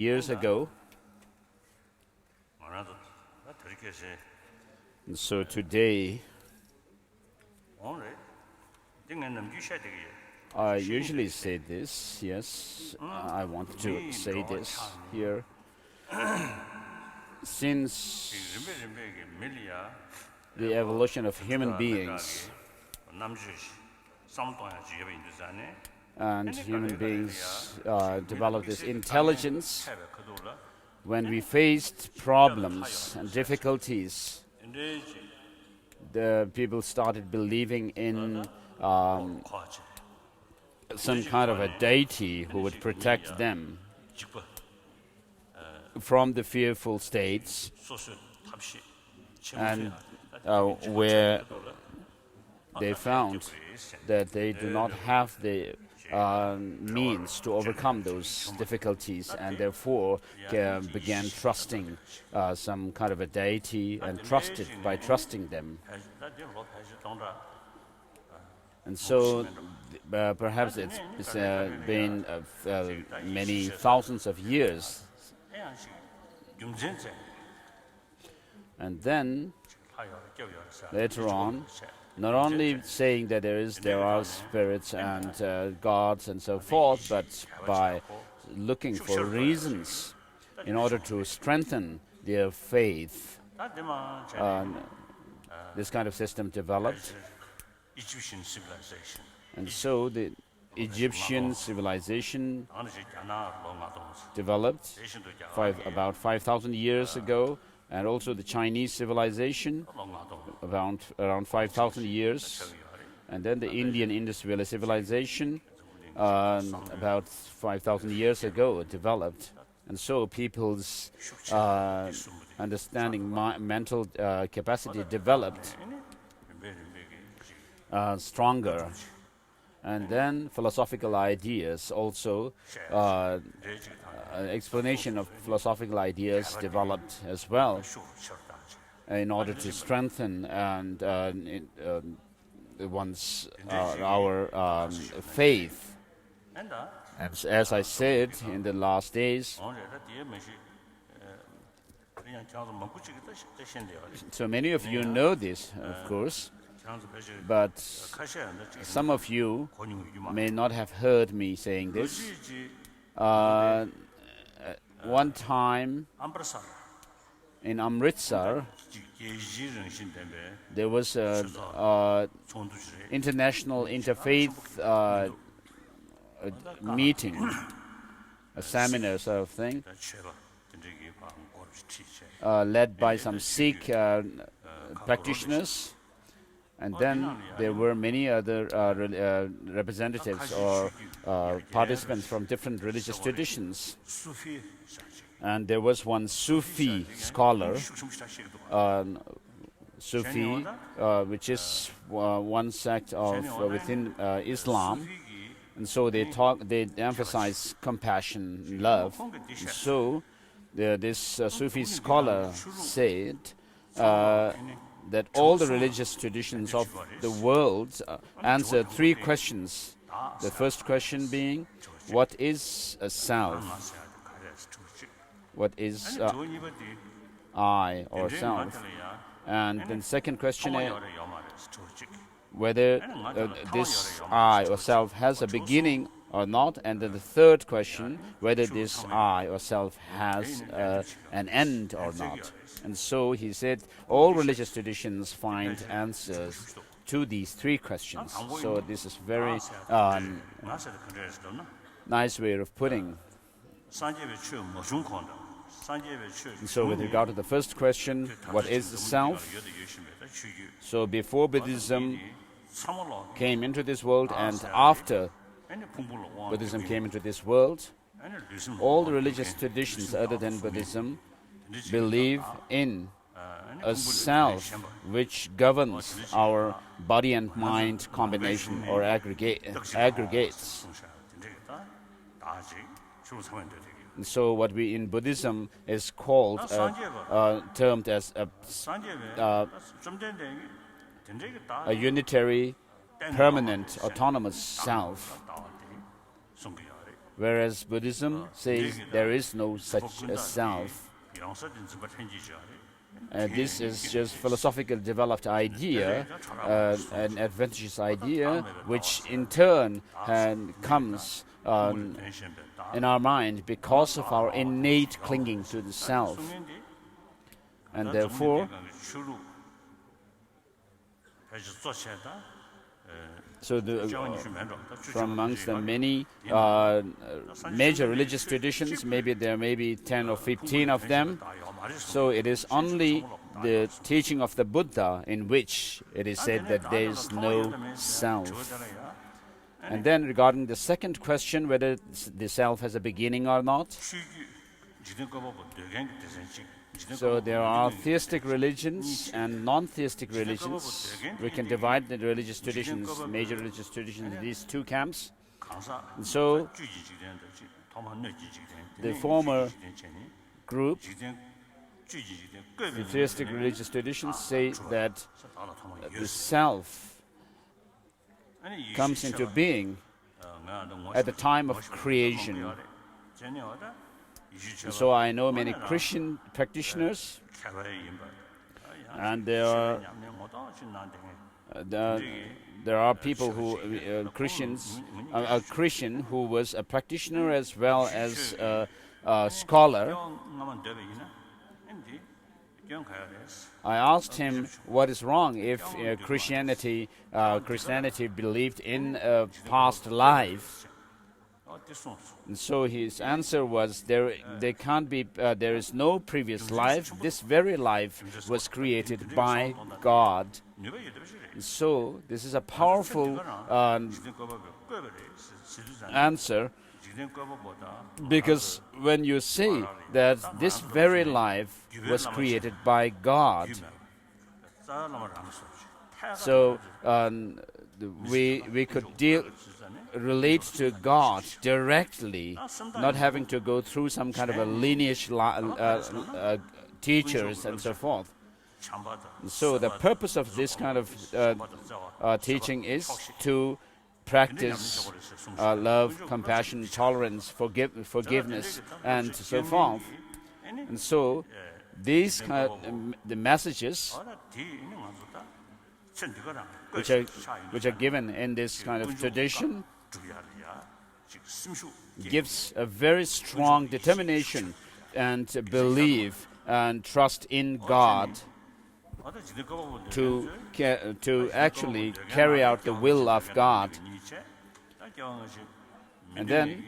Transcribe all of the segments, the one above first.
years ago. And so today, I usually say this, yes, I want to say this here. Since the evolution of human beings, and human beings developed this intelligence, when we faced problems and difficulties, the people started believing in some kind of a deity who would protect them from the fearful states, and where they found that they do not have the means to overcome those difficulties, and therefore began trusting some kind of a deity and trusted by trusting them. And so perhaps it's been many thousands of years. And then later on, not only saying that there are spirits and gods and so forth, but by looking for reasons in order to strengthen their faith, this kind of system developed. And so the Egyptian civilization developed about 5,000 years ago, and also the Chinese civilization around 5,000 years, and then the Indian Indus Valley civilization about 5,000 years ago developed. And so people's understanding, mental capacity developed stronger. And then philosophical ideas also, explanation of philosophical ideas developed as well in order to strengthen and our faith. And as I said, in the last days, so many of you know this, of course, but some of you may not have heard me saying this. One time in Amritsar, there was an international interfaith meeting, a seminar sort of thing, led by some Sikh practitioners. And then there were many other representatives or participants from different religious traditions. And there was one Sufi scholar, Sufi, which is one sect of within Islam. And so they emphasize compassion, love. And so this Sufi scholar said that all the religious traditions of the world answer three questions. The first question being, what is a self? What is I or self? And then second question is whether this I or self has a beginning or not. And then the third question, whether this I or self has an end or not. And so he said all religious traditions find answers to these three questions. So this is very nice way of putting. And so with regard to the first question, what is the self? So before Buddhism came into this world and after Buddhism came into this world, all the religious traditions other than Buddhism believe in a self which governs our body and mind combination or aggregates. And so what we in Buddhism is called, termed as a unitary, permanent, autonomous self, whereas Buddhism says there is no such a self. This is just philosophical developed idea, an adventitious idea, which in turn comes in our mind because of our innate clinging to the self. And therefore, from amongst the many major religious traditions, maybe there may be 10 or 15 of them. So it is only the teaching of the Buddha in which it is said that there is no self. And then regarding the second question, whether the self has a beginning or not. So there are theistic religions and non-theistic religions. We can divide the religious traditions, major religious traditions, in these two camps. And so the former group, the theistic religious traditions, say that the self comes into being at the time of creation. And so I know many Christian practitioners, and there are people who a Christian who was a practitioner as well as a scholar. I asked him what is wrong if Christianity believed in a past life. And so his answer was there can't be, there is no previous life. This very life was created by God. And so this is a powerful answer, because when you say that this very life was created by God, so we could relate to God directly, not having to go through some kind of a lineage teachers and so forth. So the purpose of this kind of teaching is to practice love, compassion, tolerance, forgiveness, and so forth. And so these the messages which are given in this kind of tradition gives a very strong determination and belief and trust in God to actually carry out the will of God. And then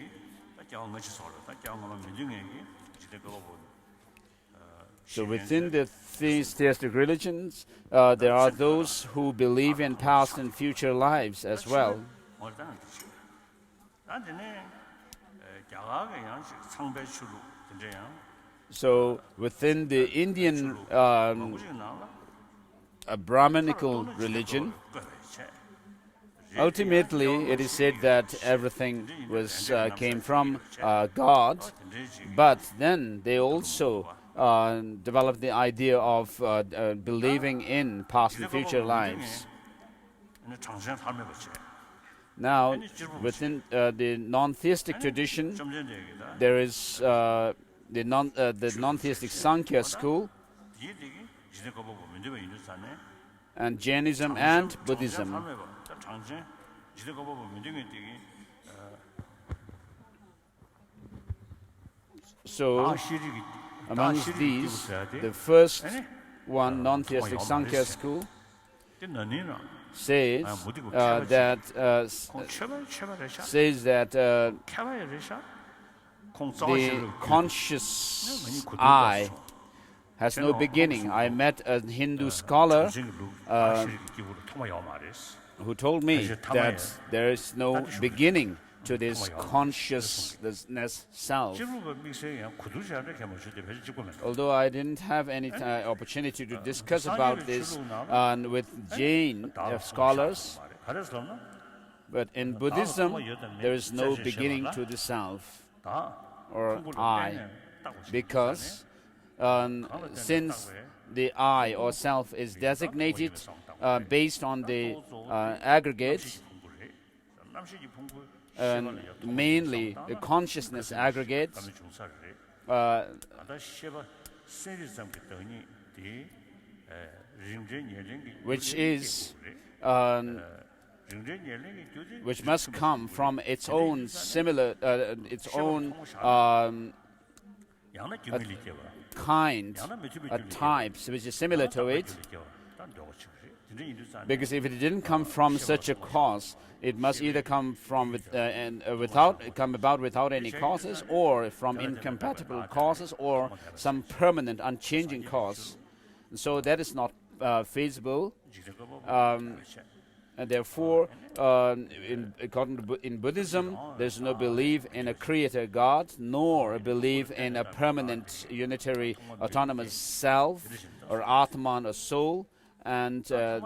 so within the theistic religions, there are those who believe in past and future lives as well. So within the Indian Brahminical religion, ultimately it is said that everything came from God, but then they also developed the idea of believing in past and future lives. Now, within the non-theistic tradition, there is the non-theistic Sankhya school, and Jainism and Buddhism. So, amongst these, the first one, non-theistic Sankhya school, says that the conscious I has no beginning. I met a Hindu scholar who told me that there is no beginning to this consciousness self. Although I didn't have any opportunity to discuss about this with Jain scholars, but in Buddhism there is no beginning to the self or I, because since the I or self is designated based on the aggregate, mainly the consciousness aggregates, which is which must come from its own similar, kind, types which is similar to it. Because if it didn't come from such a cause, it must either come from come about without any causes, or from incompatible causes, or some permanent, unchanging cause. So that is not feasible. And therefore, in Buddhism, there's no belief in a creator God, nor a belief in a permanent, unitary, autonomous self, or Atman, or soul. And the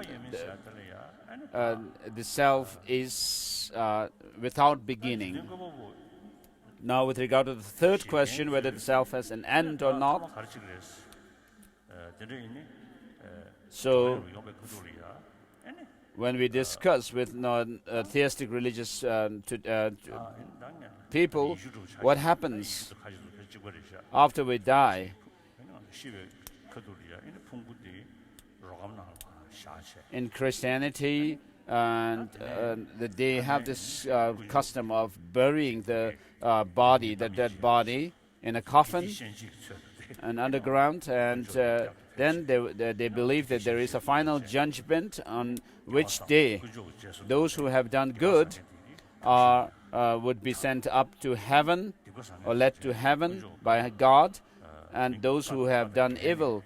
self is without beginning. Now, with regard to the third question, whether the self has an end or not, so when we discuss with non-theistic religious people, what happens after we die? In Christianity, they have this custom of burying the dead body, in a coffin and underground, and then they believe that there is a final judgment on which day those who have done good would be sent up to heaven or led to heaven by God, and those who have done evil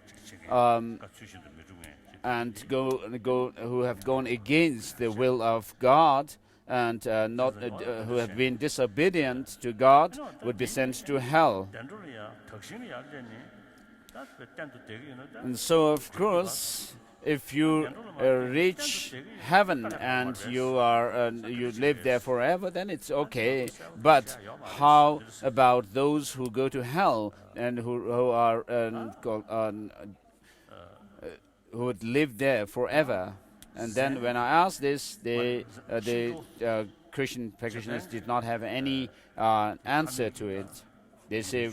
and who have gone against the will of God and who have been disobedient to God would be sent to hell. And so, of course, if you reach heaven and you live there forever, then it's okay. But how about those who go to hell and who would live there forever? And then when I asked this, the Christian practitioners did not have any answer to it. They say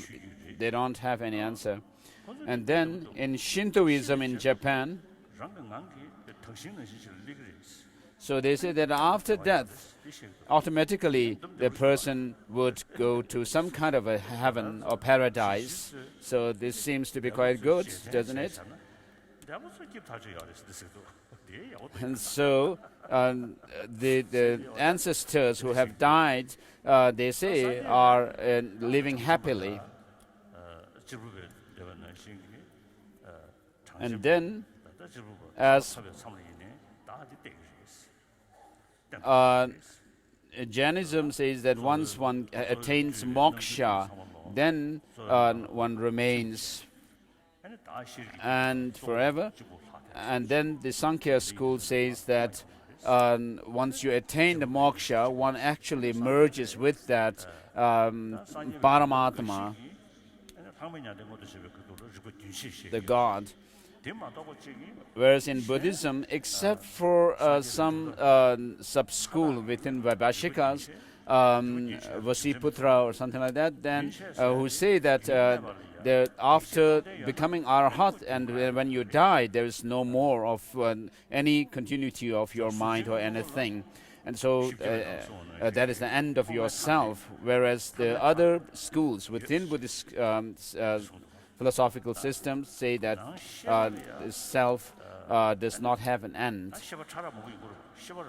they don't have any answer. And then in Shintoism in Japan, so they say that after death, automatically the person would go to some kind of a heaven or paradise. So this seems to be quite good, doesn't it? And so the ancestors who have died, they say, are living happily. And then, as Jainism says that once one attains moksha, then one remains and forever. And then the Sankhya school says that once you attain the moksha, one actually merges with that Paramatma, the God. Whereas in Buddhism, except for some sub-school within Vaibhashikas, Vasiputra or something like that, then who say that after becoming Arhat and when you die, there is no more of any continuity of your mind or anything. And so that is the end of yourself. Whereas the other schools within Buddhist philosophical systems say that self does not have an end.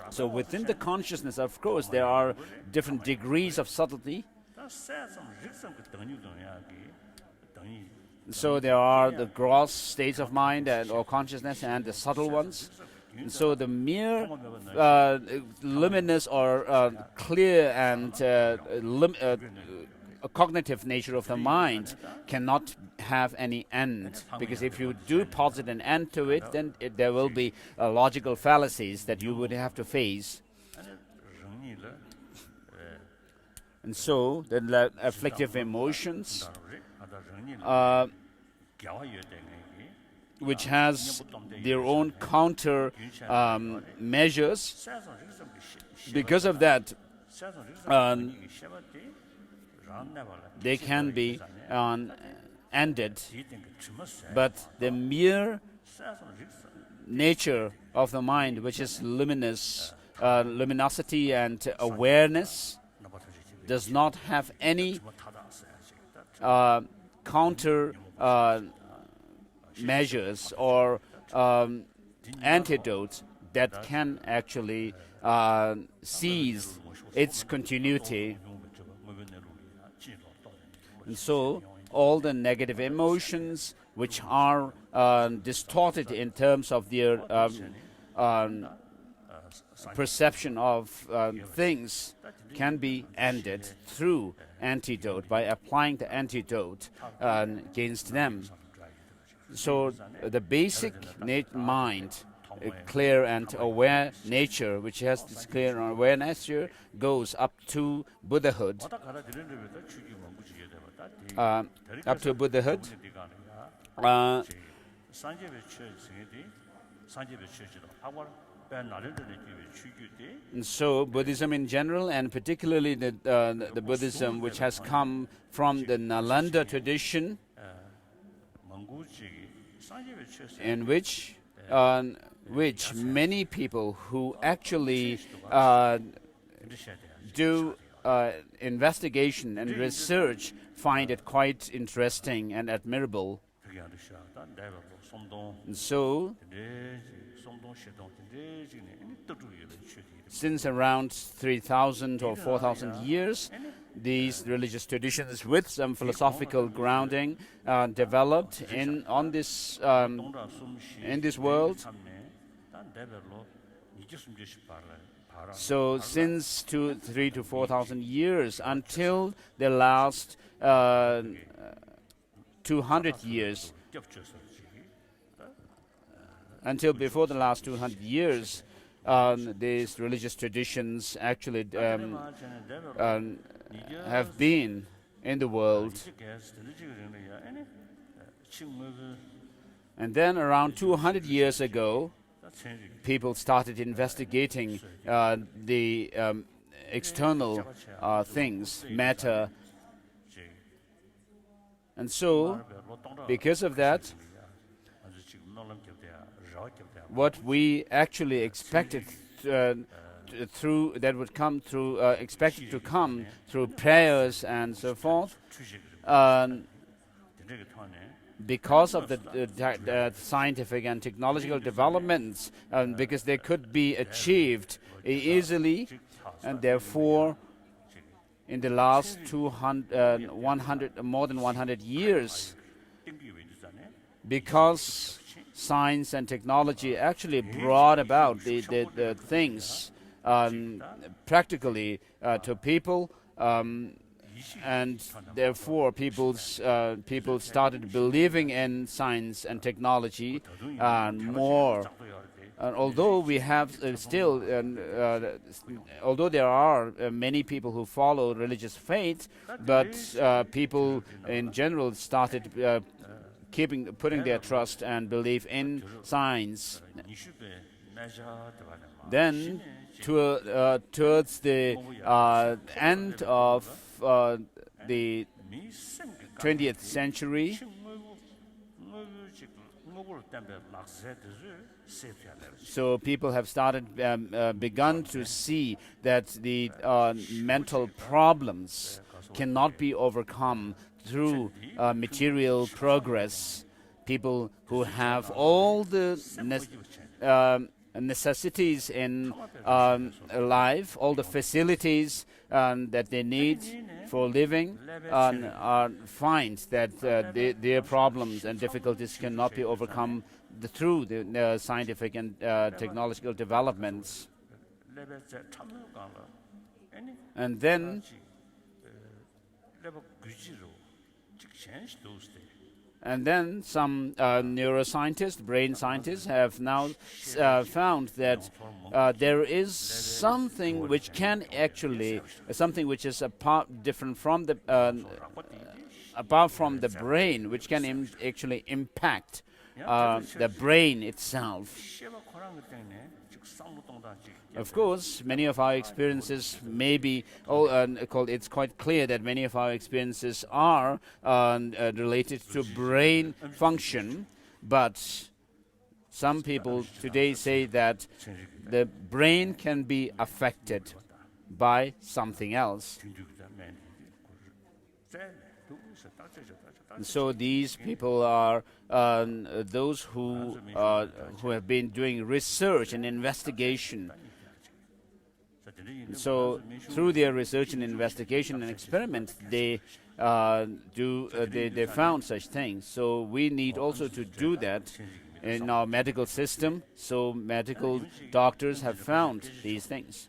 So within the consciousness, of course, there are different degrees of subtlety. So there are the gross states of mind or consciousness and the subtle ones. And so the mere luminous or clear and cognitive nature of the mind cannot have any end, because if you do posit an end to it, then there will be logical fallacies that you would have to face. And so the afflictive emotions, which has their own counter measures, because of that they can be ended, but the mere nature of the mind, which is luminosity and awareness, does not have any counter measures or antidotes that can actually seize its continuity. And so all the negative emotions which are distorted in terms of their perception of things can be ended through antidote, by applying the antidote against them. So the basic mind, clear and aware nature, which has this clear and aware nature, goes up to Buddhahood. Up to Buddhahood. And so Buddhism in general, and particularly the Buddhism which has come from the Nalanda tradition, in which many people who actually do investigation and research find it quite interesting and admirable. And so, since around 3,000 or 4,000 years, these religious traditions with some philosophical grounding developed in this world. So since 3,000 to 4,000 years, until the last 200 years, until before the last 200 years, these religious traditions actually have been in the world. And then around 200 years ago, people started investigating the external things, matter. And so, because of that, what we actually expected expected to come through prayers and so forth, because of the scientific and technological developments, because they could be achieved easily, and therefore, in the last more than 100 years, because science and technology actually brought about the things practically to people, and therefore people started believing in science and technology more. Although we have although there are many people who follow religious faith, but people in general started putting their trust and belief in science. Then, towards the end of the 20th century, so people have begun to see that the mental problems cannot be overcome through material progress. People who have all the necessities in life, all the facilities that they need for living, find that their problems and difficulties cannot be overcome through the scientific and technological developments. And then some neuroscientists, brain scientists, have now found that there is something which can actually, something which is different from the, apart from the brain, which can actually impact the brain itself. Of course, many of our experiences may be it's quite clear that many of our experiences are related to brain function, but some people today say that the brain can be affected by something else. And so these people are those who have been doing research and investigation. So through their research and investigation and experiment, they found such things. So we need also to do that in our medical system. So medical doctors have found these things.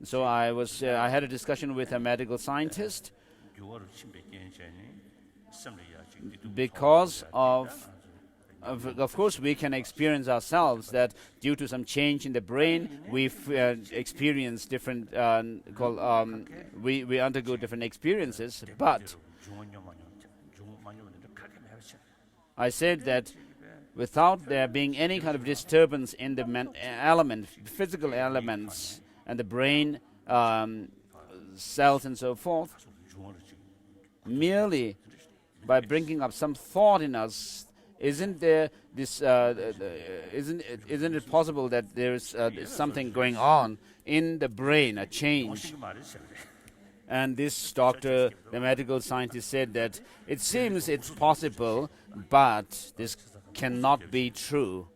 So I had a discussion with a medical scientist. Because of course, we can experience ourselves that due to some change in the brain, we've experienced different, we undergo different experiences. But I said that without there being any kind of disturbance in the physical elements and the brain cells and so forth, merely by bringing up some thought in us, isn't it possible that there's something going on in the brain, a change? And this doctor, the medical scientist, said that it seems it's possible, but this cannot be true.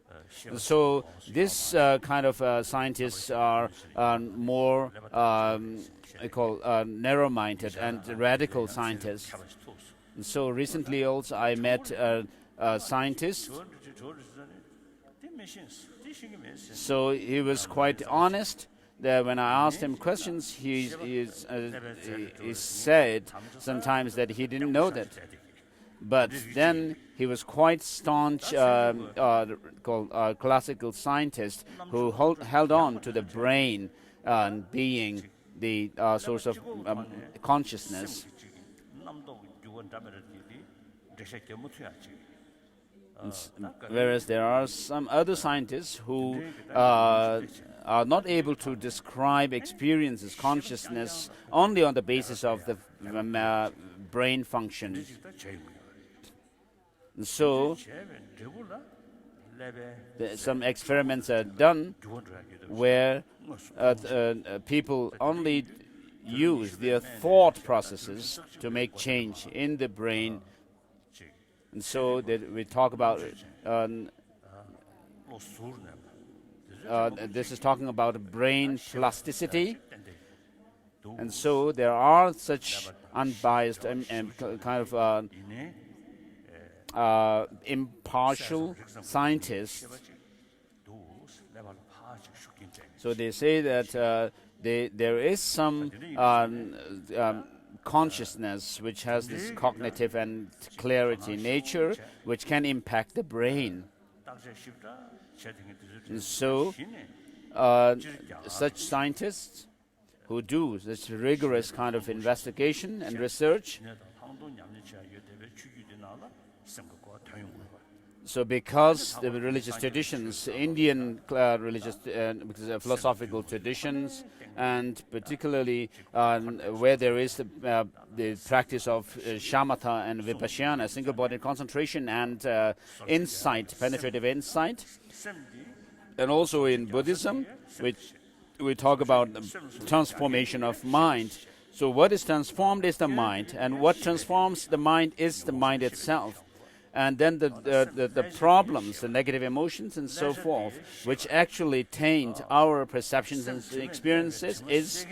So this kind of scientists are more narrow-minded and radical scientists. And so recently also I met a scientist. So he was quite honest. That when I asked him questions, he said sometimes that he didn't know that. But then he was quite staunch classical scientist who held on to the brain being the source of consciousness. Whereas there are some other scientists who are not able to describe experiences, consciousness, only on the basis of the brain function. And so some experiments are done where people only use their thought processes to make change in the brain. And so that we talk about this is talking about brain plasticity. And so there are such unbiased and kind of impartial scientists. So they say that there is some consciousness which has this cognitive and clarity nature which can impact the brain. And so such scientists who do this rigorous kind of investigation and research, so because the religious traditions, Indian religious philosophical traditions, and particularly where there is the practice of shamatha and vipassana, single-body concentration and insight, penetrative insight, and also in Buddhism, which we talk about the transformation of mind. So what is transformed is the mind, and what transforms the mind is the mind itself. And then the problems, the negative emotions and so forth, which actually taint our perceptions and experiences, is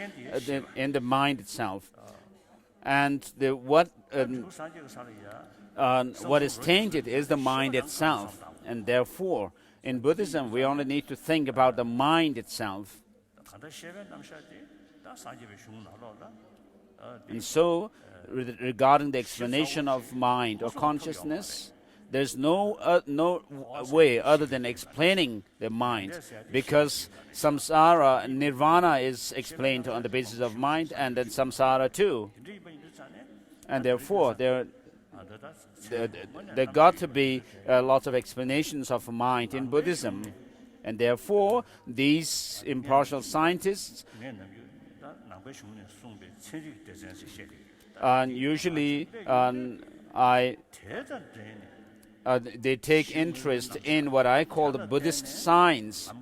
in the mind itself. And what is tainted is the mind itself. And therefore, in Buddhism, we only need to think about the mind itself. And so, regarding the explanation of mind or consciousness, there's no way other than explaining the mind, because samsara, nirvana is explained on the basis of mind, and then samsara too. And therefore, there got to be lots of explanations of mind in Buddhism. And therefore, these impartial scientists usually they take interest in what I call the Buddhist science,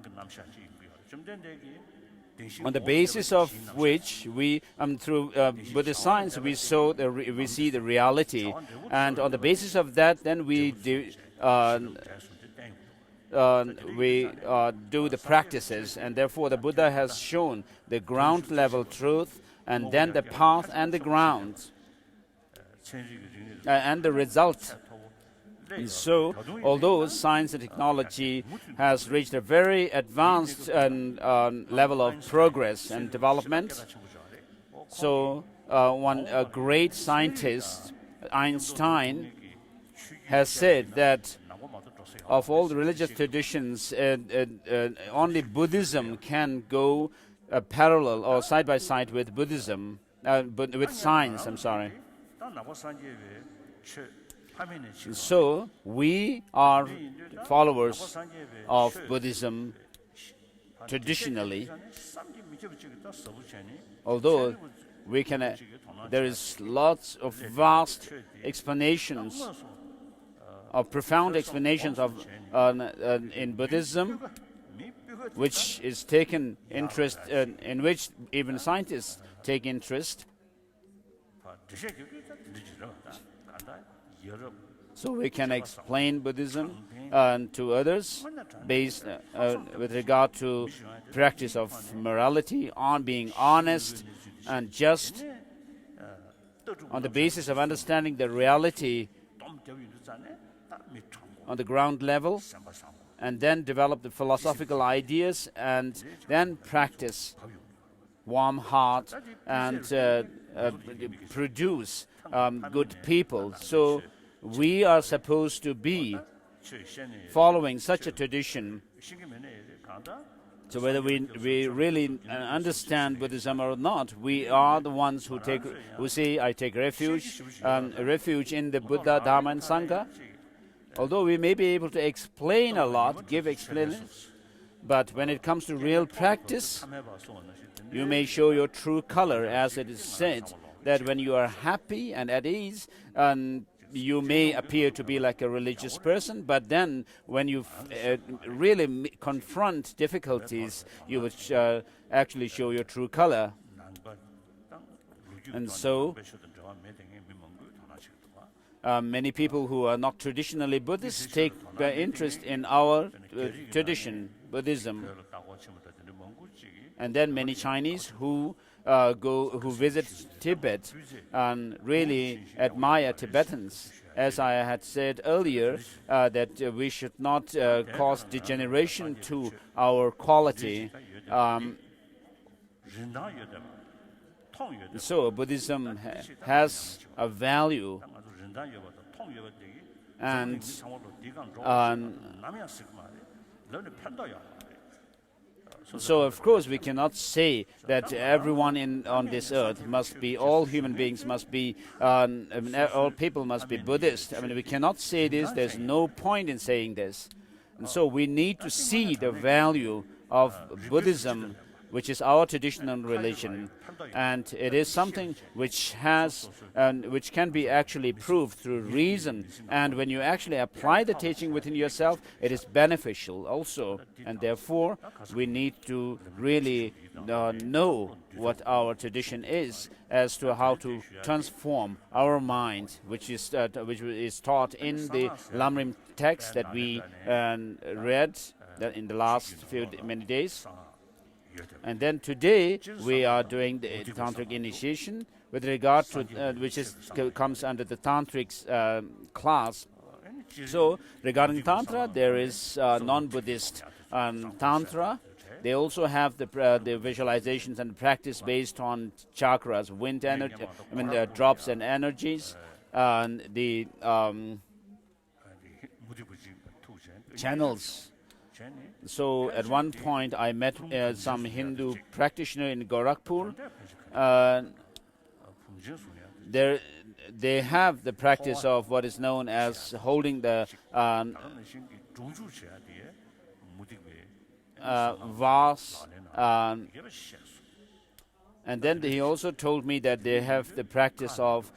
on the basis of which we, through Buddhist science, we see the reality, and on the basis of that, then we do the practices, and therefore the Buddha has shown the ground level truth, and then the path and the ground, and the result. And so, although science and technology has reached a very advanced level of progress and development, so a great scientist, Einstein, has said that of all the religious traditions, only Buddhism can go parallel or side by side with Buddhism, with science. I'm sorry. So we are followers of Buddhism traditionally, although there is lots of vast explanations, of profound explanations of in Buddhism, which is taken interest in which even scientists take interest. So we can explain Buddhism to others based with regard to practice of morality, on being honest and just, on the basis of understanding the reality on the ground level, and then develop the philosophical ideas, and then practice warm heart and produce good people. So we are supposed to be following such a tradition. So whether we really understand Buddhism or not, we are the ones who say, I take refuge in the Buddha, Dharma, and Sangha. Although we may be able to explain a lot, give explanations, but when it comes to real practice, you may show your true color, as it is said, that when you are happy and at ease, you may appear to be like a religious person, but then when you really confront difficulties, you would actually show your true color. And so, many people who are not traditionally Buddhists take interest in our tradition, Buddhism. And then many Chinese who visit Tibet and really admire Tibetans. As I had said earlier, that we should not cause degeneration to our quality. So Buddhism has a value, and so, of course, we cannot say that everyone on this earth must be, all human beings must be, all people must be Buddhist. I mean, we cannot say this. There's no point in saying this. And so we need to see the value of Buddhism, which is our traditional religion, and it is something which can be actually proved through reason. And when you actually apply the teaching within yourself, it is beneficial also. And therefore, we need to really know what our tradition is, as to how to transform our mind, which is taught in the Lamrim text that we read in the last many days. And then today we are doing the tantric initiation with regard to which comes under the tantric class. So regarding tantra, there is non-Buddhist tantra. They also have the visualizations and practice based on chakras, wind energy, drops and energies, and the channels. So at one point I met some Hindu practitioner in Gorakhpur. they have the practice of what is known as holding the vase. And then he also told me that they have the practice of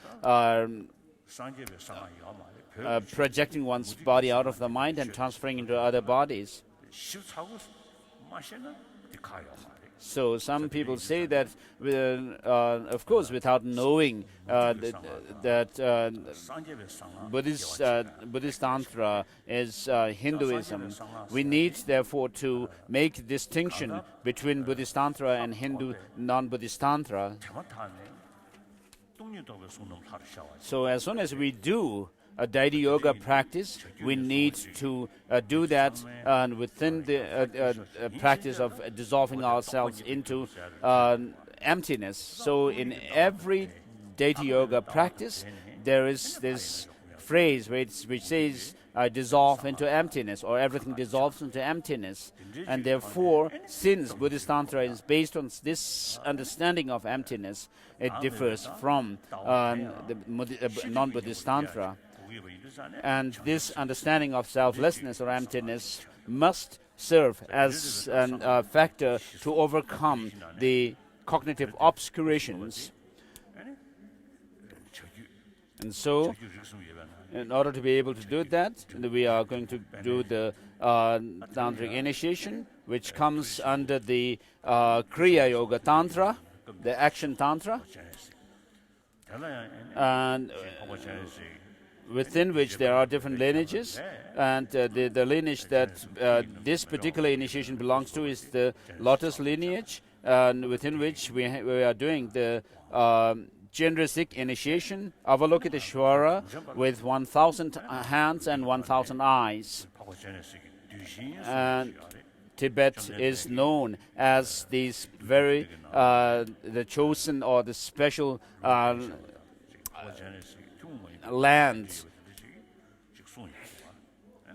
projecting one's body out of the mind and transferring into other bodies. So some people say that, of course, without knowing that Buddhist Tantra is Hinduism, we need therefore to make distinction between Buddhist Tantra and Hindu non-Buddhist Tantra. So as soon as we do a deity yoga practice, we need to do that within the practice of dissolving ourselves into emptiness. So in every deity yoga practice, there is this phrase which says, dissolve into emptiness, or everything dissolves into emptiness. And therefore, since Buddhist Tantra is based on this understanding of emptiness, it differs from the non-Buddhist Tantra. And this understanding of selflessness or emptiness must serve as a factor to overcome the cognitive obscurations. And so, in order to be able to do that, we are going to do the tantric initiation, which comes under the Kriya Yoga Tantra, the Action Tantra, and within which there are different lineages, and the lineage that this particular initiation belongs to is the Lotus lineage, within which we are doing the Chendrasik initiation, Avalokiteshvara, with 1,000 hands and 1,000 eyes. And Tibet is known as these very the chosen or the special land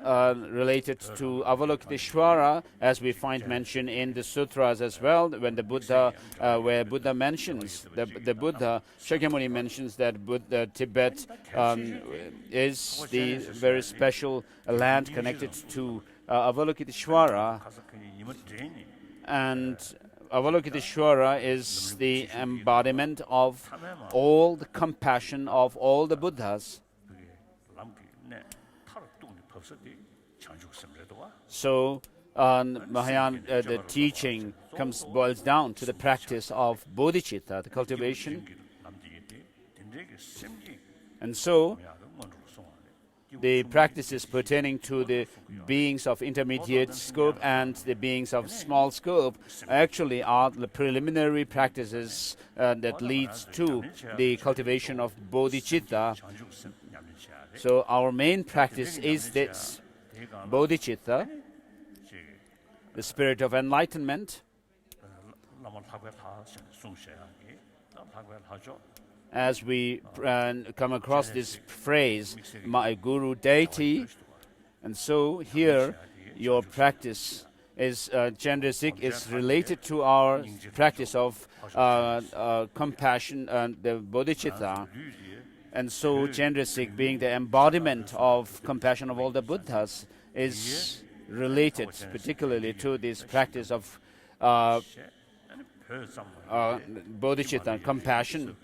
related to Avalokiteshvara, as we find mentioned in the sutras as well. When the Buddha, where Buddha mentions the Buddha, Shakyamuni mentions that Tibet is the very special land connected to Avalokiteshvara, and Avalokiteshvara is the embodiment of all the compassion of all the Buddhas. So, Mahayana, the teaching boils down to the practice of bodhicitta, the cultivation. And so, the practices pertaining to the beings of intermediate scope and the beings of small scope actually are the preliminary practices that leads to the cultivation of bodhicitta. So our main practice is this, bodhicitta, the spirit of enlightenment. As we come across this phrase, my guru deity, and so here your practice is Chendrasik is related to our practice of compassion and the bodhicitta. And so Chendrasik, being the embodiment of compassion of all the Buddhas, is related particularly to this practice of bodhicitta, compassion.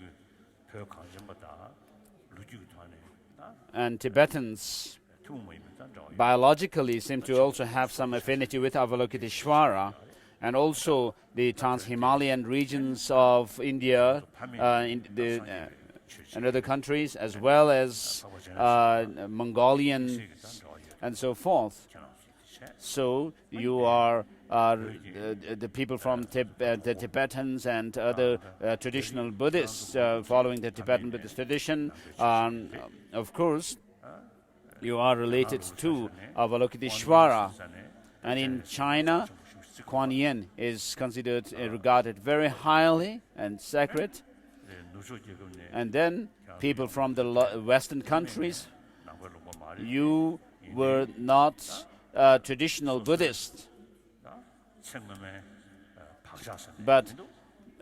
And Tibetans biologically seem to also have some affinity with Avalokiteshvara, and also the trans-Himalayan regions of India and other countries, as well as Mongolian and so forth. So you are the people from the Tibetans and other traditional Buddhists following the Tibetan Buddhist tradition. Of course, you are related to Avalokiteshvara. And in China, Kuan Yin is considered, regarded very highly and sacred. And then people from the Western countries, you were not traditional Buddhist, but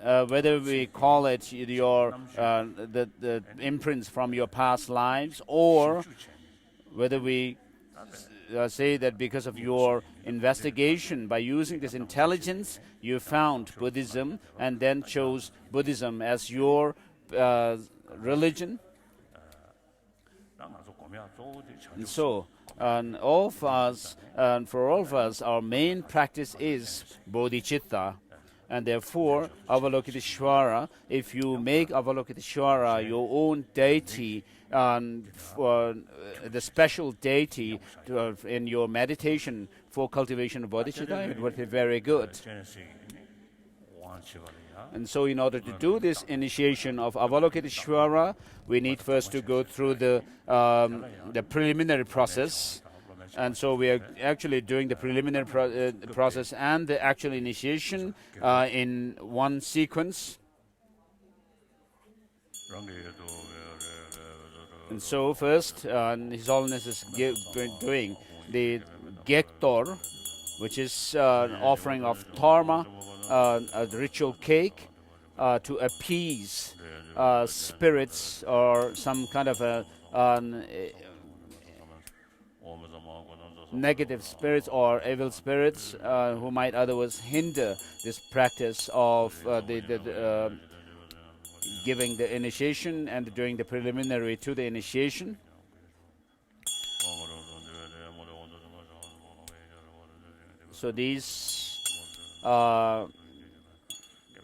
whether we call it your the imprints from your past lives, or whether we say that because of your investigation, by using this intelligence, you found Buddhism and then chose Buddhism as your religion. And so, all of us, for all of us, our main practice is bodhicitta. And therefore, Avalokiteshvara, if you make Avalokiteshvara your own deity, the special deity in your meditation for cultivation of bodhicitta, it would be very good. And so in order to do this initiation of Avalokiteshvara, we need first to go through the preliminary process. And so we are actually doing the preliminary process and the actual initiation in one sequence. And so first, His Holiness is doing the Gektor, which is an offering of Dharma, a ritual cake, to appease spirits or some kind of a negative spirits or evil spirits who might otherwise hinder this practice of giving the initiation and doing the preliminary to the initiation. So these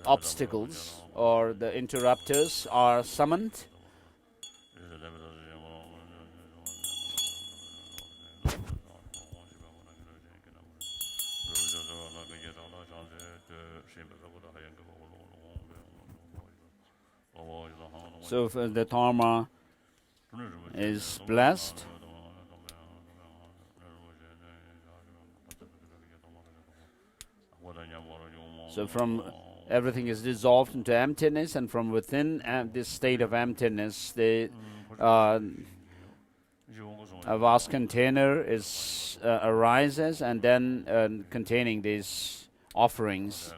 obstacles or the interrupters are summoned. So if the Dharma is blessed, so from everything is dissolved into emptiness, and from within this state of emptiness, the a vast container is arises, and then containing these offerings.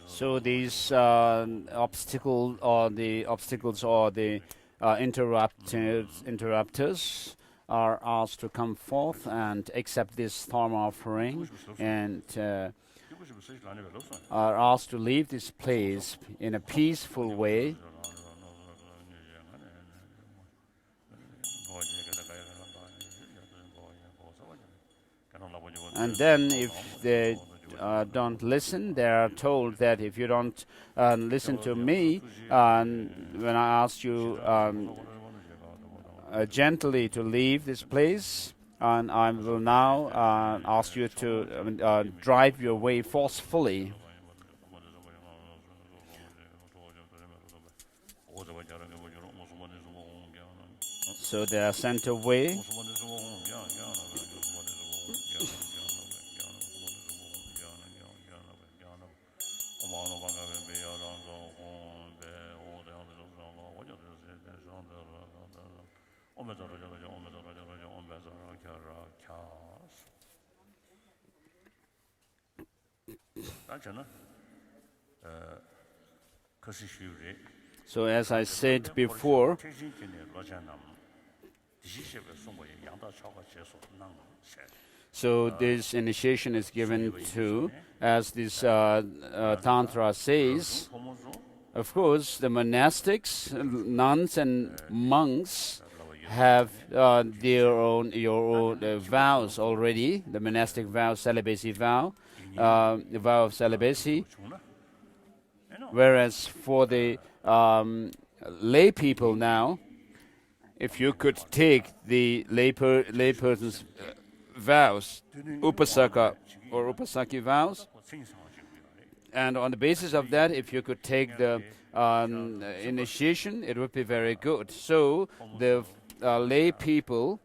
So these obstacles or the interrupters are asked to come forth and accept this Dharma offering, and are asked to leave this place in a peaceful way. And then if they don't listen, they are told that if you don't listen to me, when I ask you gently to leave this place, and I will now ask you to drive your way forcefully. So they are sent away. So as I said before, so this initiation is given to, as this Tantra says, of course, the monastics, nuns and monks have your own vows already, the monastic vow, celibacy vow, the vow of celibacy. Whereas for the lay people now, if you could take the lay person's vows, upasaka or upasaki vows, and on the basis of that, if you could take the initiation, it would be very good. So the lay people,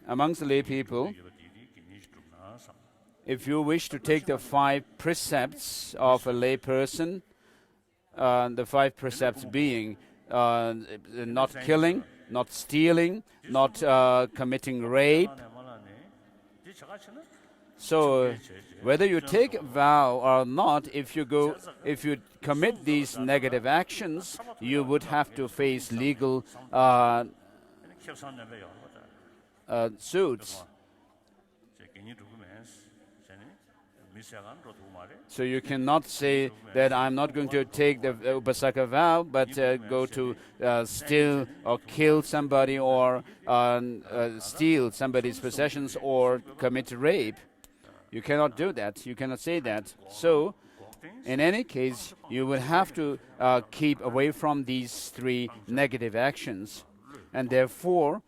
amongst the lay people, if you wish to take the 5 precepts of a lay person, the 5 precepts being not killing, not stealing, not committing rape. So whether you take a vow or not, if you commit these negative actions, you would have to face legal suits. So you cannot say that I'm not going to take the upasaka vow, but go to steal or kill somebody or steal somebody's possessions or commit rape. You cannot do that. You cannot say that. So in any case, you will have to keep away from these 3 negative actions. And therefore,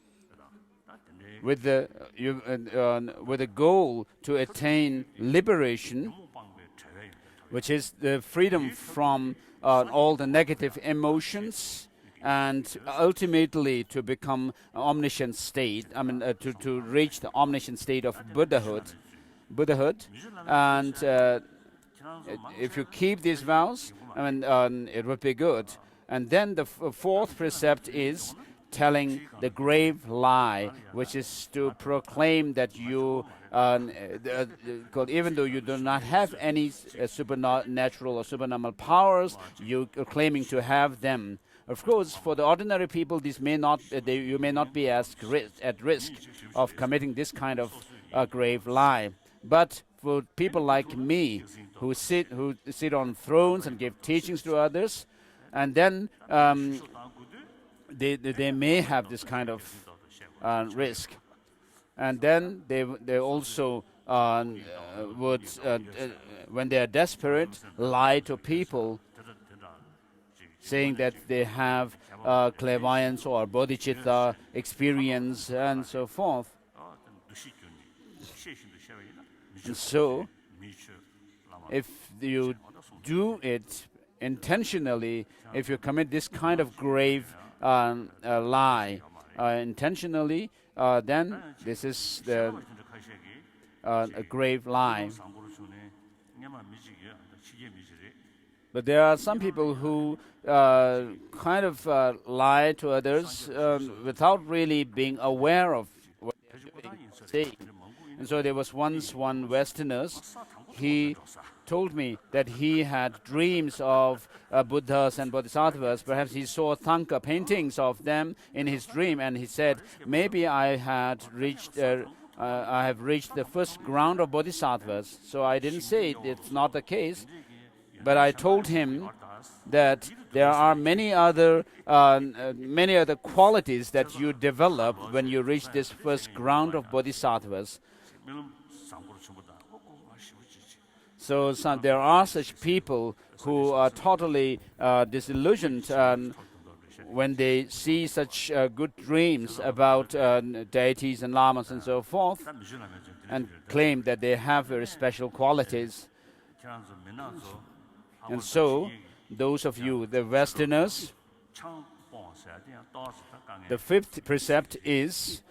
with the goal to attain liberation, which is the freedom from all the negative emotions, and ultimately to become omniscient state. To reach the omniscient state of Buddhahood. And if you keep these vows, it would be good. And then the 4th precept is telling the grave lie, which is to proclaim that you, even though you do not have any supernatural or supernormal powers, you are claiming to have them. Of course, for the ordinary people, this may not, you may not be at risk of committing this kind of grave lie. But for people like me, who sit on thrones and give teachings to others, and then they may have this kind of risk, and then they also would, when they are desperate, lie to people, saying that they have clairvoyance or bodhicitta experience and so forth. And so, if you do it intentionally, if you commit this kind of grave lie intentionally, then this is a grave lie. But there are some people who kind of lie to others without really being aware of what they're saying. And so there was once one Westerner, he told me that he had dreams of Buddhas and Bodhisattvas. Perhaps he saw Thangka paintings of them in his dream, and he said, maybe I have reached the first ground of Bodhisattvas. So I didn't say it's not the case, but I told him that there are many other qualities that you develop when you reach this first ground of Bodhisattvas. So there are such people who are totally disillusioned when they see such good dreams about deities and lamas and so forth, and claim that they have very special qualities. And so, those of you, the Westerners, the 5th precept is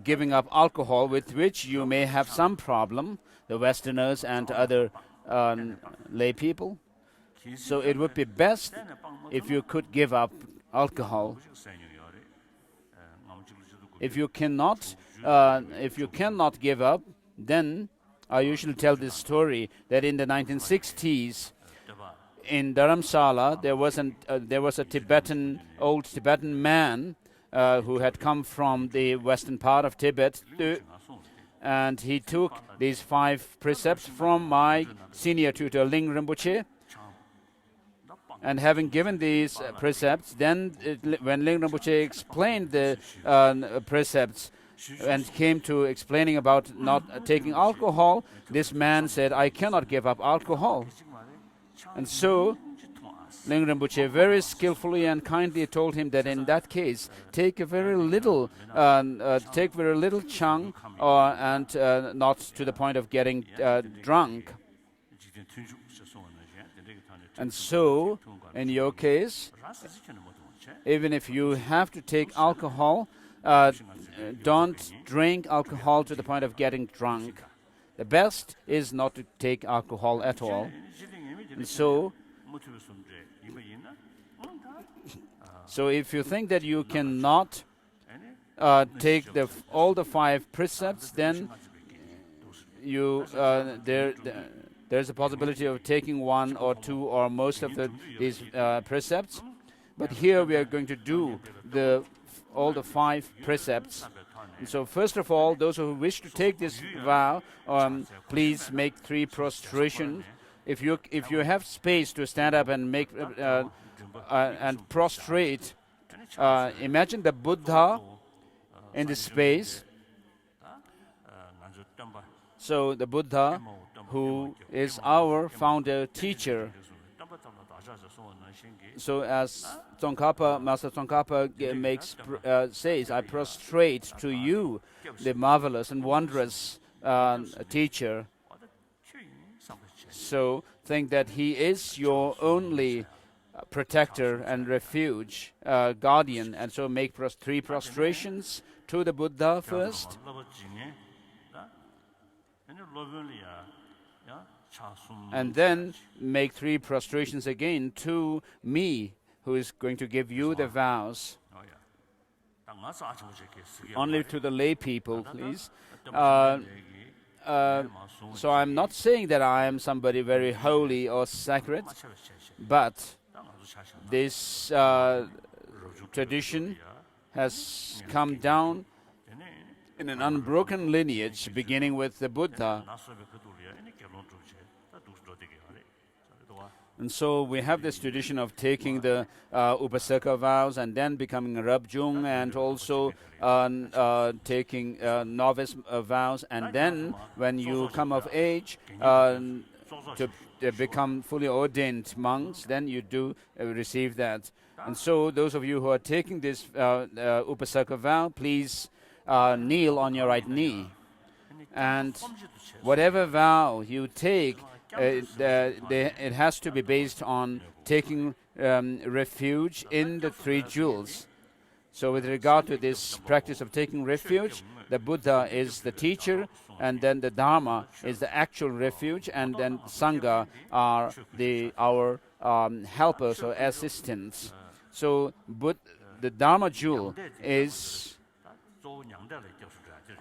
giving up alcohol, with which you may have some problem, the Westerners and other lay people. So it would be best if you could give up alcohol. If you cannot give up, then I usually tell this story that in the 1960s, in Dharamsala, there was a old Tibetan man who had come from the western part of Tibet, and he took these 5 precepts from my senior tutor, Ling Rinpoche. And having given these precepts, then when Ling Rinpoche explained the precepts and came to explaining about not taking alcohol, this man said, I cannot give up alcohol. And so Ling Rinpoche very skillfully and kindly told him that in that case, take very little chunk, and not to the point of getting drunk. And so, in your case, even if you have to take alcohol, don't drink alcohol to the point of getting drunk. The best is not to take alcohol at all. And so if you think that you cannot take all the 5 precepts, then there's a possibility of taking 1 or 2 or most of these precepts. But here we are going to do all the 5 precepts. And so first of all, those who wish to take this vow, please make 3 prostrations. If you have space to stand up and make and prostrate, imagine the Buddha in the space. So the Buddha, who is our founder teacher. So as Master Tsongkhapa says, I prostrate to you, the marvelous and wondrous teacher. So think that he is your only protector and refuge, guardian. And so make 3 prostrations to the Buddha first. And then make 3 prostrations again to me, who is going to give you the vows. Only to the lay people, please. So I'm not saying that I am somebody very holy or sacred, but this tradition has come down in an unbroken lineage, beginning with the Buddha. And so we have this tradition of taking the Upasaka vows and then becoming a Rabjung, and also taking novice vows. And then when you come of age to become fully ordained monks, then you do receive that. And so those of you who are taking this Upasaka vow, please kneel on your right knee. And whatever vow you take, it has to be based on taking refuge in the 3 jewels. So with regard to this practice of taking refuge, the Buddha is the teacher, and then the Dharma is the actual refuge, and then Sangha are our helpers or assistants. So the Dharma jewel is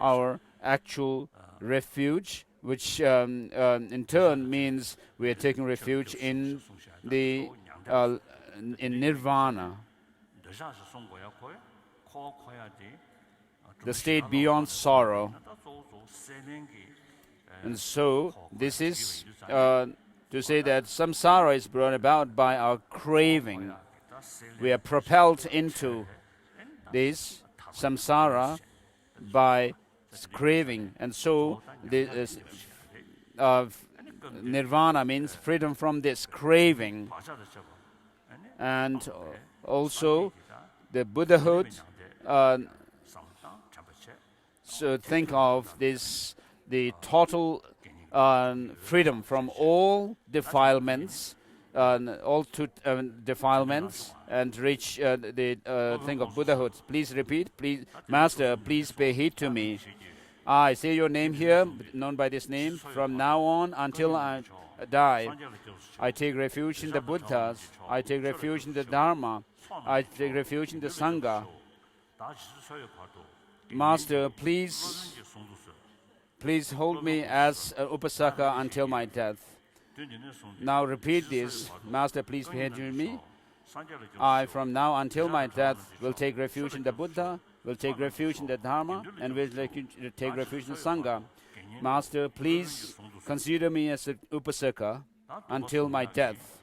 our actual refuge, which in turn means we are taking refuge in nirvana, the state beyond sorrow. And so this is to say that samsara is brought about by our craving. We are propelled into this samsara by craving, and so this nirvana means freedom from this craving. And also the Buddhahood, so think of this, the total freedom from all defilements, defilements, and reach the thing of Buddhahood. Please repeat. Please, Master, please pay heed to me. I say your name here, known by this name, from now on until I die. I take refuge in the Buddhas. I take refuge in the Dharma. I take refuge in the Sangha. Master, please hold me as an Upasaka until my death. Now repeat this. Master, please pay heed to me. I, from now until my death, will take refuge in the Buddha, will take refuge in the Dharma, and will take refuge in the Sangha. Master, please consider me as an Upasaka until my death.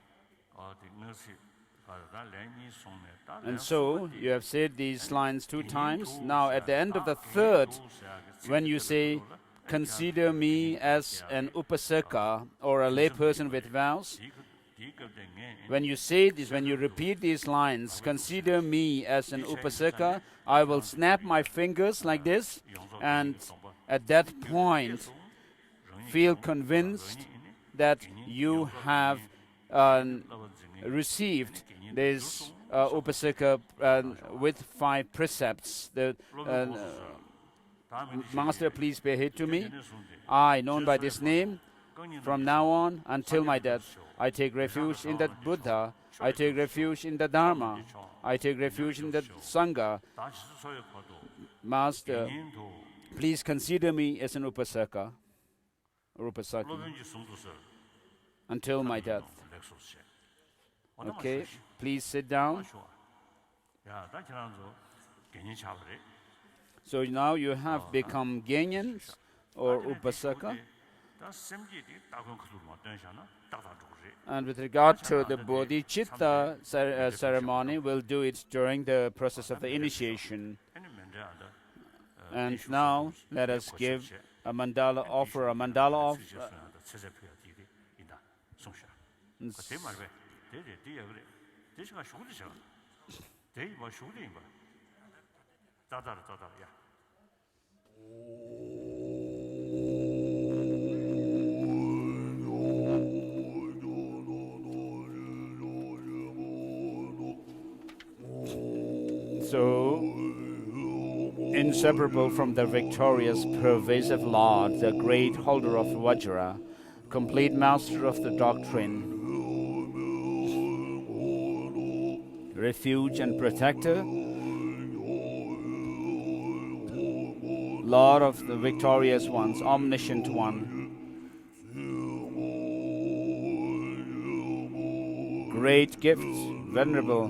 And so you have said these lines 2 times. Now at the end of the 3rd, when you say, consider me as an Upasaka or a lay person with vows, when you say this, when you repeat these lines, consider me as an upasaka, I will snap my fingers like this, and at that point, feel convinced that you have received this upasaka with 5 precepts. The Master, please pay heed to me. I, known by this name, from now on until my death, I take refuge in the Buddha, I take refuge in the Dharma, I take refuge in the Sangha. Master, please consider me as an upasaka, until my death. Okay, please sit down. So now you have become Genyans or upasaka. And with regard to the bodhicitta ceremony, we'll do it during the process of the initiation. And now let us give a mandala, offer a mandala of so inseparable from the victorious, pervasive Lord, the great holder of Vajra, complete master of the doctrine, refuge and protector, Lord of the victorious ones, omniscient one, great gifts, venerable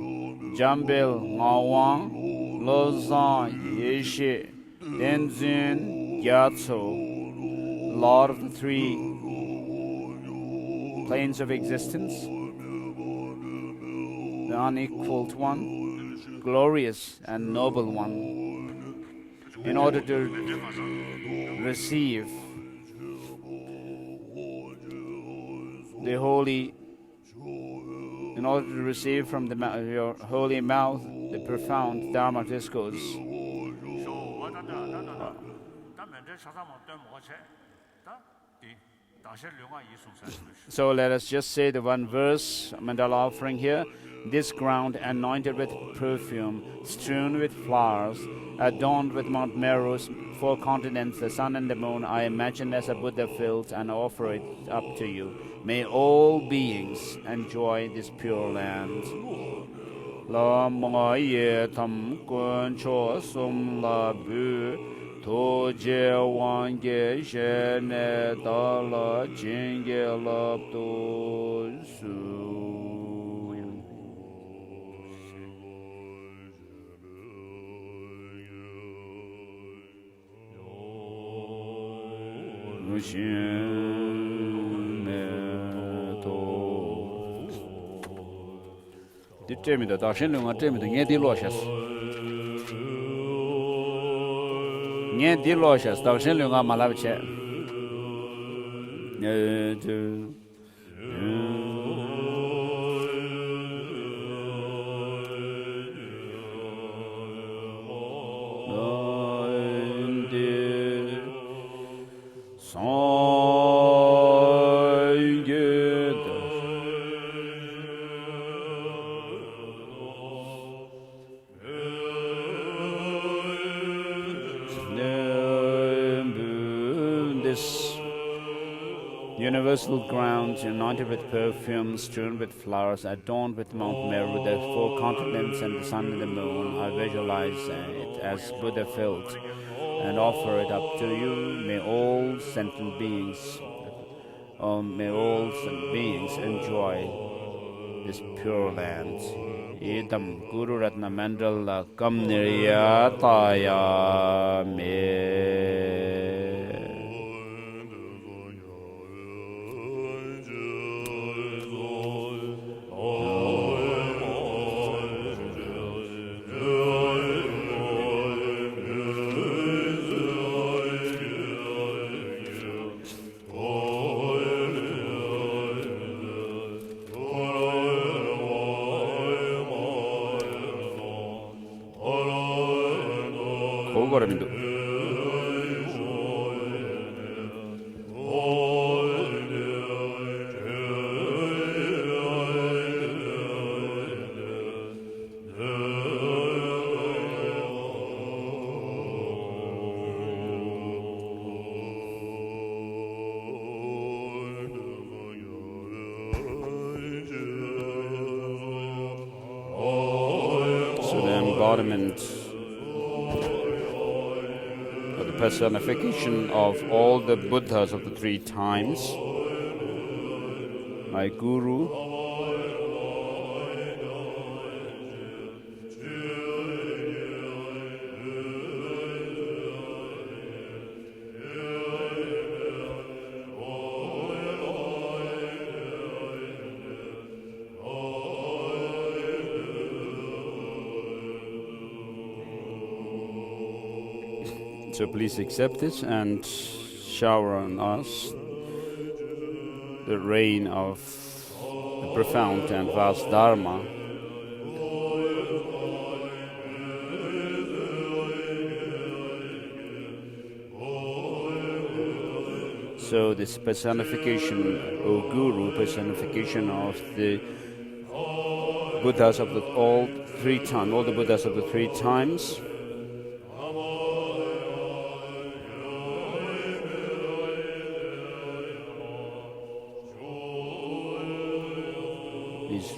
Jambil Ngawang, Lozan Yeshe, Denzin Gyatso, Lord of the 3 planes of existence, the unequaled one, glorious and noble one. In order to receive the holy, in order to receive from your holy mouth the profound Dharma discourse. So let us just say the one verse, mandala offering here. This ground anointed with perfume, strewn with flowers, adorned with Mount Meru's 4 continents, the sun and the moon, I imagine as a Buddha field and offer it up to you. May all beings enjoy this pure land. La ma ye tam kun cho sum la bu to je wang ge she ne da la jing ge la to su. Ditemida dashenlunga temida ngedi loshas. Ngedi loshas dashenlunga malaviche. Universal grounds, anointed with perfumes, strewn with flowers, adorned with Mount Meru, the 4 continents and the sun and the moon. I visualize it as Buddha filled and offer it up to you. May all sentient beings, enjoy this pure land. Idam Guru Ratna Mandala Kam Niryataya Me. Goramindu. Embodiment or the personification of all the Buddhas of the three times, my Guru, so please accept it and shower on us the rain of the profound and vast Dharma. So this personification, O Guru, personification of the Buddhas of all the Buddhas of the three times,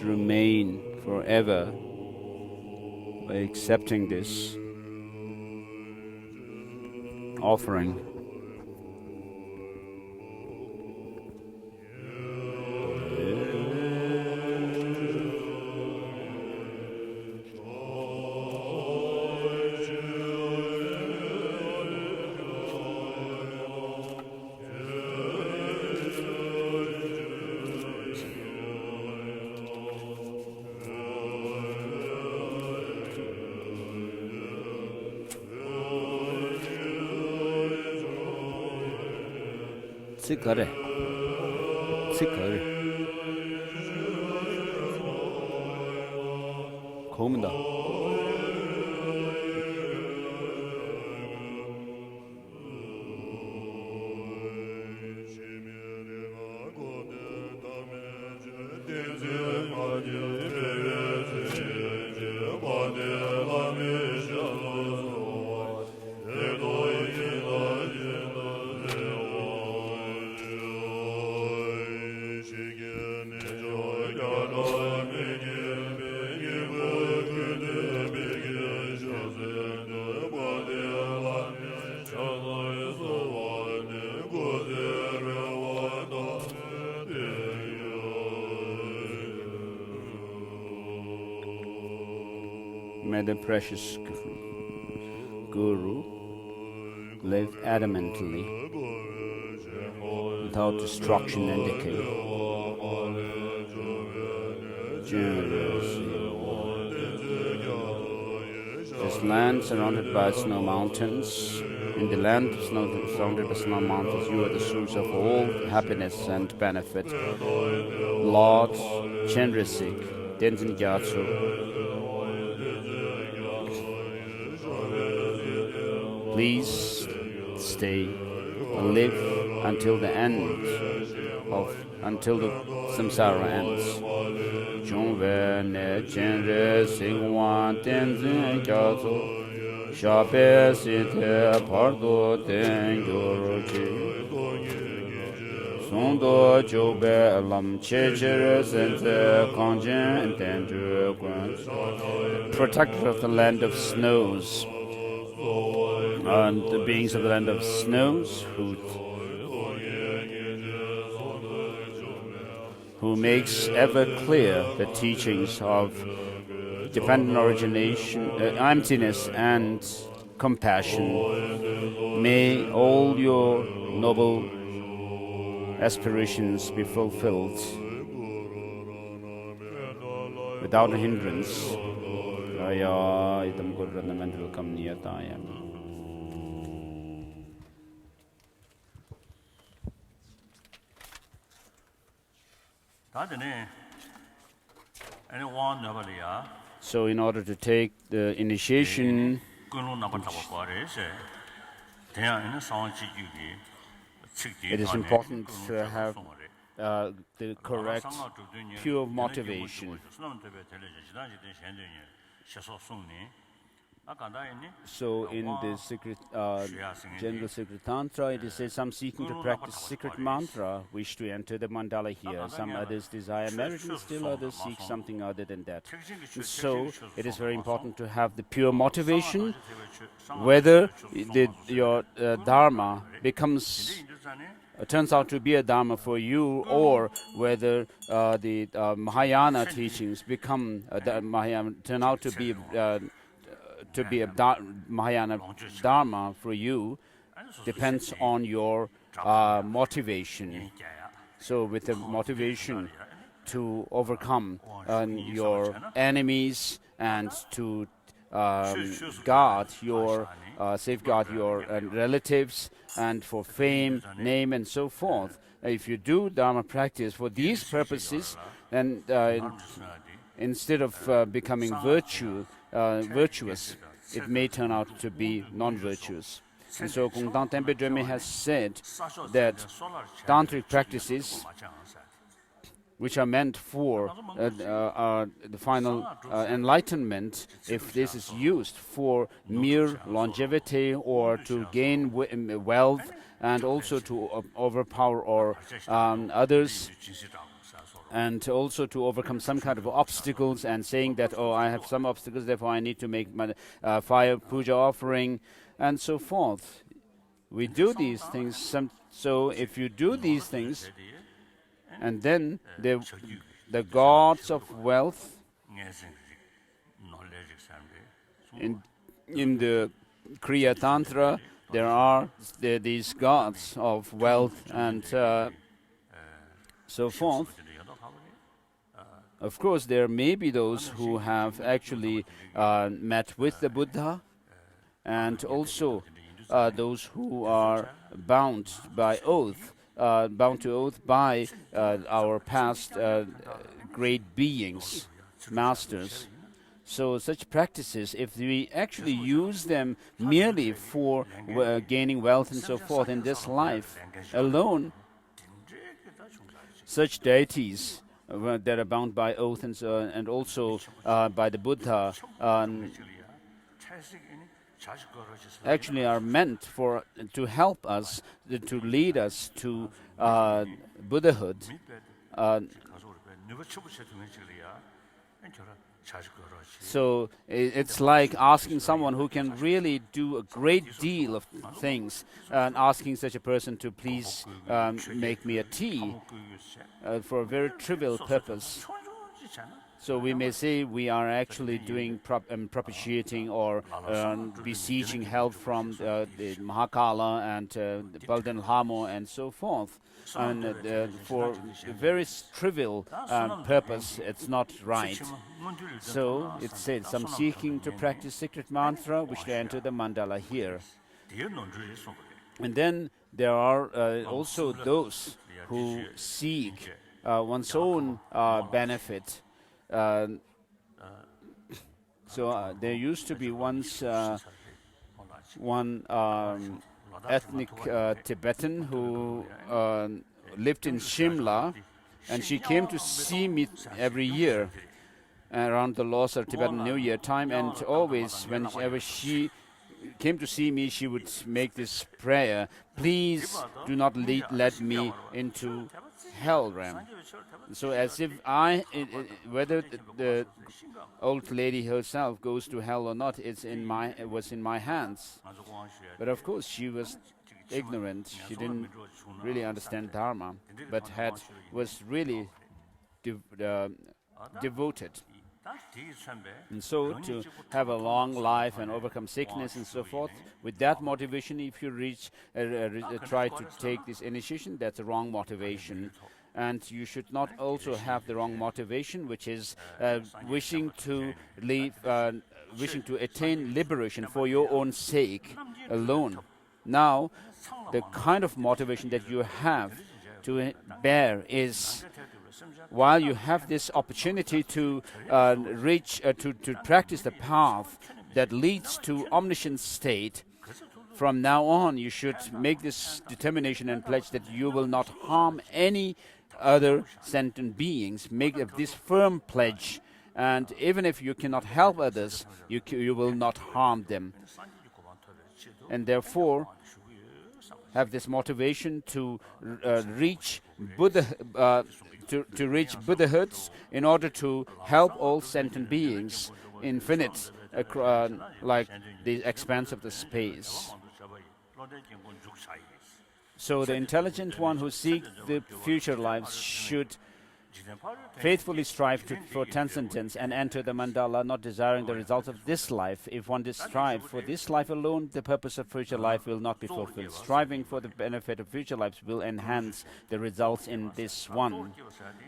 remain forever by accepting this offering. Sikare. Komda. May the precious Guru live adamantly, without destruction and decay. This land surrounded by snow mountains, in the land surrounded by snow mountains, you are the source of all happiness and benefit. Lord Chandrasik, Tenzin Gyatso, please stay and live until the end until the samsara ends. Jungve ne chenre sigwan tenzin gyatso, shape site pardo tengyorochi, sondo jobe lam chechere sense kanjen tenju kwen. Protector of the land of snows, and the beings of the land of snows, who makes ever clear the teachings of dependent origination, emptiness and compassion. May all your noble aspirations be fulfilled without a hindrance. So in order to take the initiation It is important to have the correct, pure motivation. So in the secret, General Secret Tantra, it is said some seeking to practice secret mantra wish to enter the mandala here. Some others desire merit, and still others seek something other than that. And so it is very important to have the pure motivation, whether your dharma becomes turns out to be a dharma for you, or whether the Mahayana teachings become turn out to be a Mahayana dharma for you, depends on your motivation. So with the motivation to overcome your enemies and to safeguard your relatives, and for fame, name, and so forth. If you do Dharma practice for these purposes, then instead of becoming virtuous, it may turn out to be non-virtuous. And so Gongdang Tenpa Döme has said that tantric practices, which are meant for the final enlightenment, if this is used for mere longevity or to gain wealth and also to overpower others, and also to overcome some kind of obstacles, and saying that, oh, I have some obstacles, therefore I need to make my fire puja offering, and so forth. We do these things. So if you do these things, and then the gods of wealth in the Kriya Tantra, there are these gods of wealth and so forth. Of course, there may be those who have actually met with the Buddha, and also those who are bound to oath by our past great beings, masters. So such practices, if we actually use them merely for gaining wealth and so forth in this life alone, such deities that are bound by oath and also by the Buddha actually are meant to help us, to lead us to Buddhahood. So it's like asking someone who can really do a great deal of things, and asking such a person to please make me a tea for a very trivial purpose. So we may say we are actually doing propitiating or beseeching help from the Mahakala and the Baldan Hamo and so forth. And for a very trivial purpose, it's not right. So it said, some seeking to practice secret mantra, which they enter the mandala here. And then there are also those who seek one's own benefit. So there used to be once one ethnic Tibetan who lived in Shimla, and she came to see me every year around the Losar Tibetan New Year time, and always whenever she came to see me, she would make this prayer: please do not let me into hell realm. So as if whether the old lady herself goes to hell or not, it was in my hands. But of course she was ignorant. She didn't really understand Dharma, but was really devoted. And so to have a long life and overcome sickness and so forth, with that motivation, if you try to take this initiation, that's a wrong motivation. And you should not also have the wrong motivation, which is wishing to attain liberation for your own sake alone. Now, the kind of motivation that you have to bear is, while you have this opportunity to to practice the path, that leads to omniscient state, from now on you should make this determination and pledge that you will not harm any other sentient beings. Make this firm pledge, and even if you cannot help others, you will not harm them. And therefore, have this motivation to reach Buddha, to reach Buddhahood in order to help all sentient beings, infinite, like the expanse of the space. So the intelligent one who seeks the future lives should faithfully strive for transcendence and enter the mandala, not desiring the results of this life. If one strives for this life alone, the purpose of future life will not be fulfilled. Striving for the benefit of future lives will enhance the results in this one.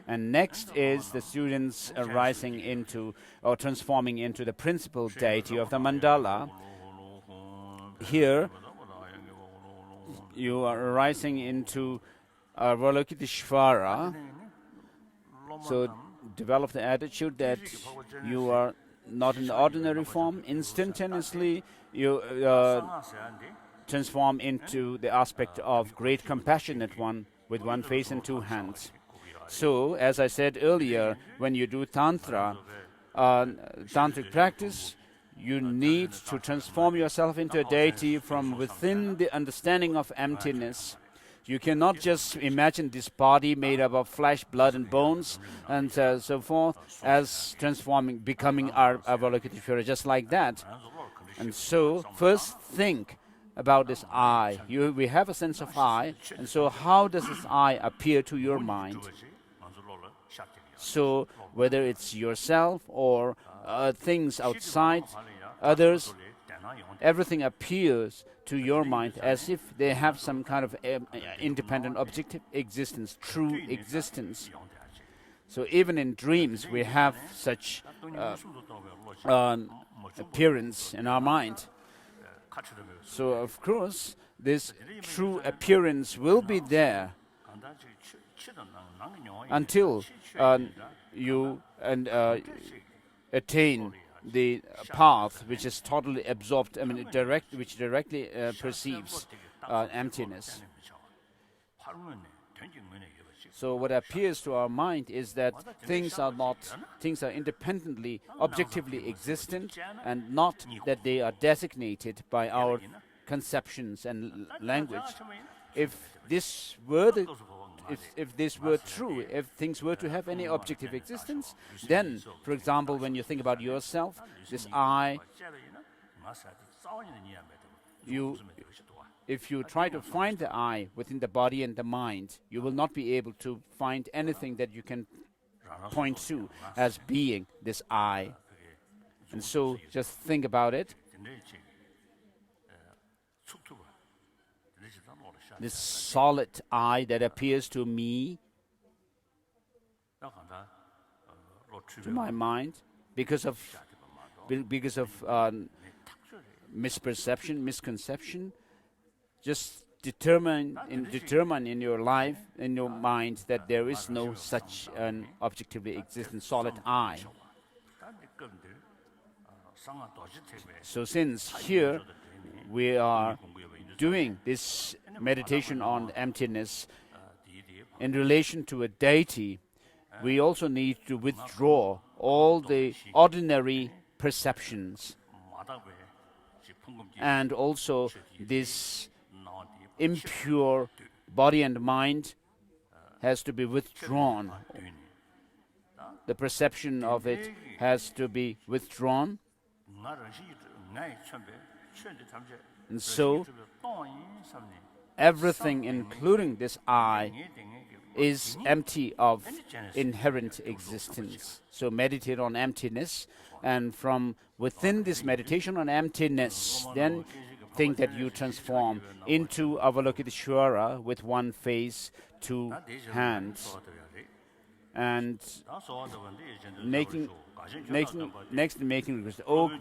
And next is the students arising into or transforming into the principal deity of the mandala. Here, you are arising into Avalokiteshvara. So develop the attitude that you are not in the ordinary form. Instantaneously, you transform into the aspect of great compassionate one with one face and two hands. So, as I said earlier, when you do tantric practice, you need to transform yourself into a deity from within the understanding of emptiness. You cannot just imagine this body made up of flesh, blood, and bones, and so forth, as transforming, becoming our Avalokiteshvara, just like that. And so, first think about this I. We have a sense of I, and so how does this I appear to your mind? So, whether it's yourself or things outside, others, everything appears to your mind as if they have some kind of independent objective existence, true existence. So even in dreams, we have such appearance in our mind. So of course, this true appearance will be there until you attain the path which is totally absorbed, which directly perceives emptiness. So what appears to our mind is that things are independently, objectively existent, and not that they are designated by our conceptions and language. If this were true, if things were to have any objective existence, then, for example, when you think about yourself, this I, if you try to find the I within the body and the mind, you will not be able to find anything that you can point to as being this I. And so just think about it. This solid I that appears to me, to my mind, because of misperception, misconception, just determine in your life, in your mind, that there is no such an objectively existent solid I. So since here we are doing this meditation on emptiness in relation to a deity, we also need to withdraw all the ordinary perceptions, and also this impure body and mind has to be withdrawn. The perception of it has to be withdrawn. And so everything, including this I, is empty of inherent existence. So meditate on emptiness, and from within this meditation on emptiness, then think that you transform into Avalokiteshvara with one face, two hands. and making request. Oh,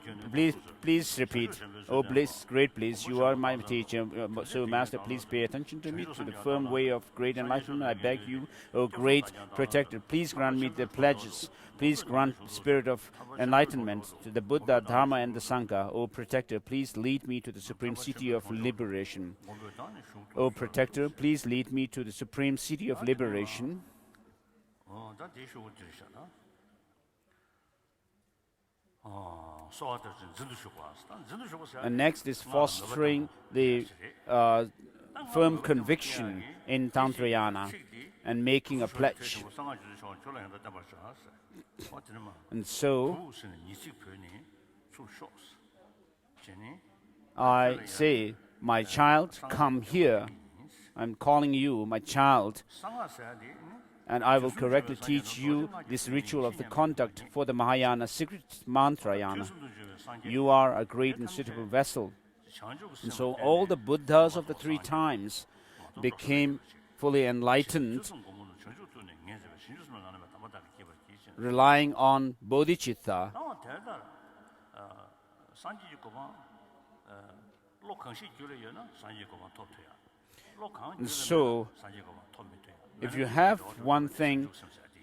please repeat. Oh, bliss, great bliss, you are my teacher. So, Master, please pay attention to me, to the firm way of great enlightenment. I beg you, oh great protector, please grant me the pledges. Please grant spirit of enlightenment to the Buddha, Dharma, and the Sangha. Oh protector, please lead me to the supreme city of liberation. Oh protector, please lead me to the supreme city of liberation. And next is fostering the firm conviction in Tantrayana and making a pledge. And so I say, my child, come here. I'm calling you, my child, and I will correctly teach you this ritual of the conduct for the Mahayana secret mantrayana. You are a great and suitable vessel. And so all the Buddhas of the three times became fully enlightened, relying on bodhicitta. And so, if you have one thing,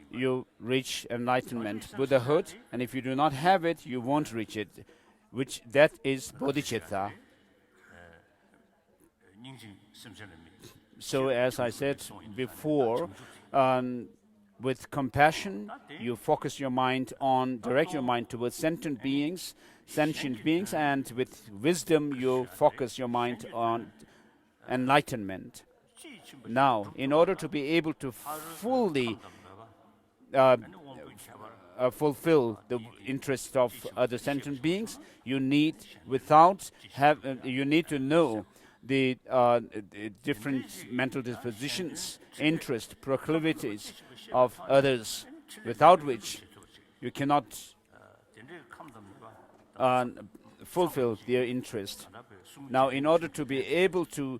you reach enlightenment, Buddhahood, and if you do not have it, you won't reach it, which that is bodhicitta. So, as I said before, with compassion, you focus your mind on, direct your mind towards sentient beings, and with wisdom, you focus your mind on enlightenment. Now, in order to be able to fully fulfill the interests of other sentient beings, you need to know the different mental dispositions, interests, proclivities of others, without which you cannot fulfill their interest. Now, in order to be able to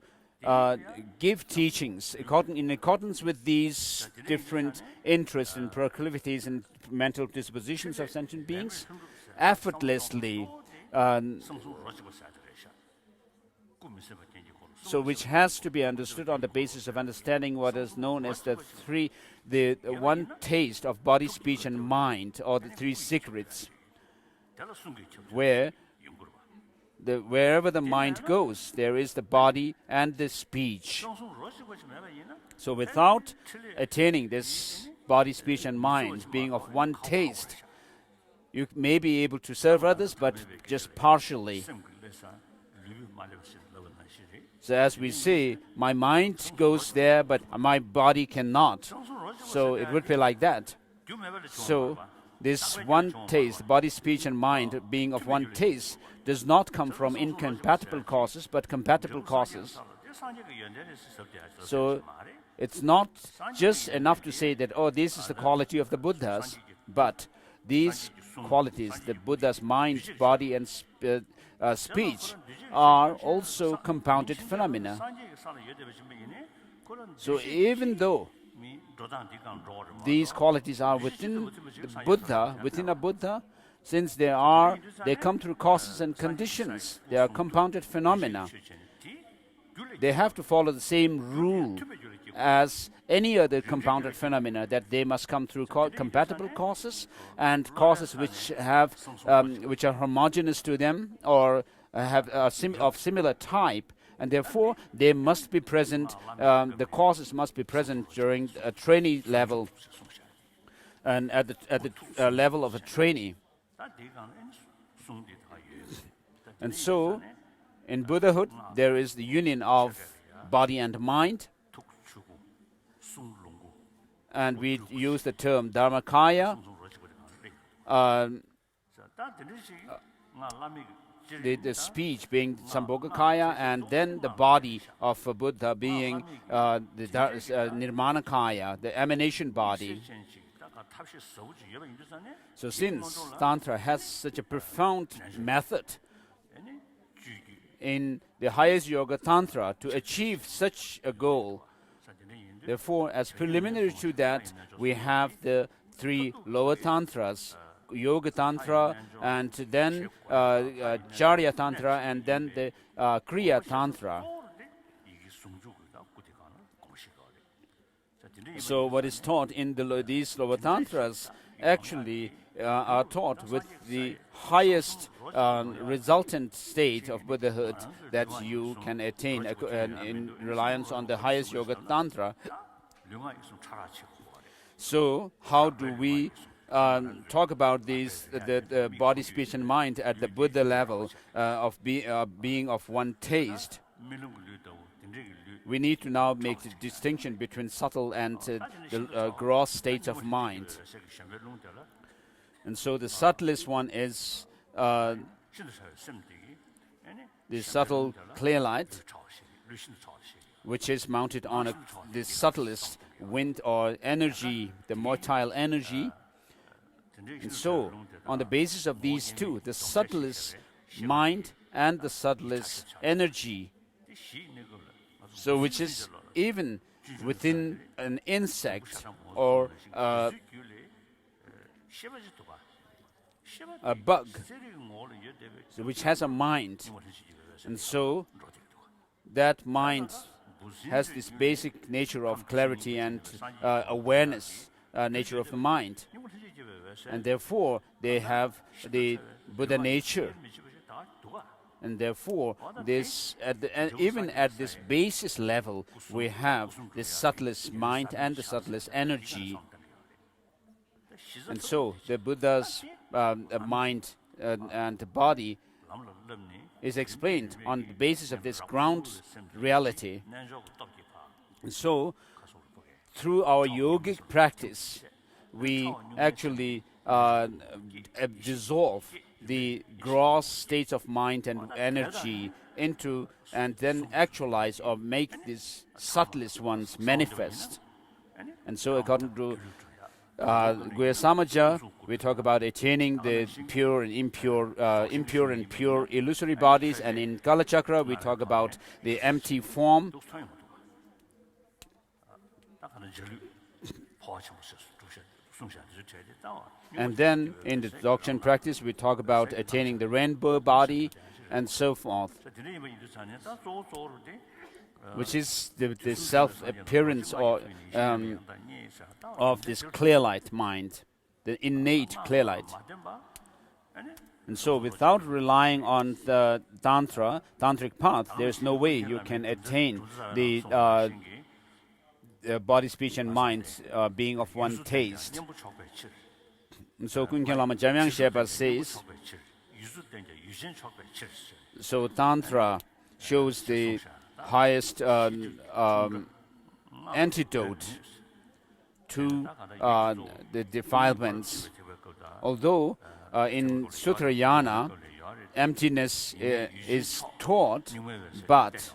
give teachings in accordance with these different interests and proclivities and mental dispositions of sentient beings, effortlessly, so which has to be understood on the basis of understanding what is known as the one taste of body, speech, and mind, or the three secrets, wherever the mind goes, there is the body and the speech. So without attaining this body, speech, and mind being of one taste, you may be able to serve others, but just partially. So as we say, my mind goes there, but my body cannot. So it would be like that. So this one taste, body, speech, and mind being of one taste, does not come from incompatible causes, but compatible causes. So it's not just enough to say that, oh, this is the quality of the Buddhas, but these qualities, the Buddha's mind, body, and speech, are also compounded phenomena. So even though these qualities are within a Buddha, since they come through causes and conditions, they are compounded phenomena. They have to follow the same rule as any other compounded phenomena, that they must come through compatible causes and causes which are homogeneous to them or have of similar type, and therefore they must be present. The causes must be present during a trainee level and at the level of a trainee. And so, in Buddhahood, there is the union of body and mind, and we use the term Dharmakaya, the speech being Sambhogakaya, and then the body of a Buddha being the Nirmanakaya, the emanation body. So since Tantra has such a profound method in the highest yoga Tantra to achieve such a goal, Therefore, as preliminary to that, we have the 3 lower tantras, Yoga Tantra, and then Charya Tantra, and then the Kriya Tantra. So what is taught in these lower tantras actually are taught with the highest resultant state of Buddhahood that you can attain in reliance on the highest Yoga Tantra. So how do we talk about these, the body, speech, and mind at the Buddha level of being of one taste? We need to now make the distinction between subtle and the gross states of mind. And so the subtlest one is the subtle clear light, which is mounted on the subtlest wind or energy, the motile energy. And so, on the basis of these two, the subtlest mind and the subtlest energy, so which is even within an insect or a bug, so which has a mind. And so that mind has this basic nature of clarity and awareness, nature of the mind. And therefore, they have the Buddha nature. And therefore, this even at this basis level, we have the subtlest mind and the subtlest energy. And so, the Buddha's mind and the body is explained on the basis of this ground reality. And so, through our yogic practice, we actually dissolve the gross states of mind and energy into, and then actualize or make these subtlest ones manifest. And so according to Guya Samaja, we talk about attaining the pure and impure, impure and pure illusory bodies, and in Kala Chakra we talk about the empty form. And then in the Dzogchen practice we talk about attaining the rainbow body and so forth, which is the self-appearance or of this clear light mind, the innate clear light. And so without relying on the tantric path, there's no way you can attain the body, speech, and mind being of one taste. And so Kunkyang Lama Jamyang Shepa says, so Tantra shows the highest antidote to the defilements. Although in Sutrayana, emptiness is taught, but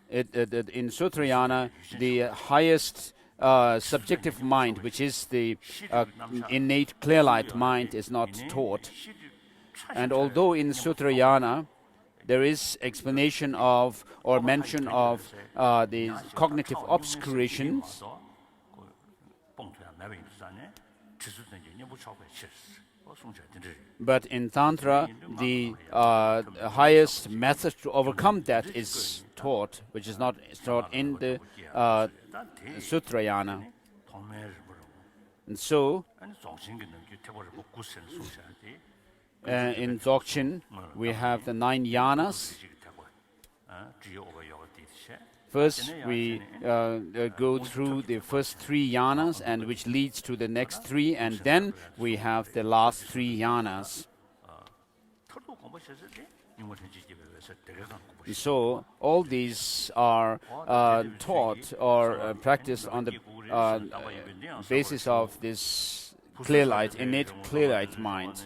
in Sutrayana, the highest subjective mind, which is the innate clear light mind, is not taught. And although in Sutrayana there is explanation of or mention of the cognitive obscurations, but in Tantra, the highest method to overcome that is taught, which is not taught in the Sutrayana. And so, in Dzogchen, we have the 9 yanas. First, we go through the first 3 yanas, and which leads to the next 3, and then we have the last 3 yanas. So all these are taught or practiced on the basis of this clear light, innate clear light mind.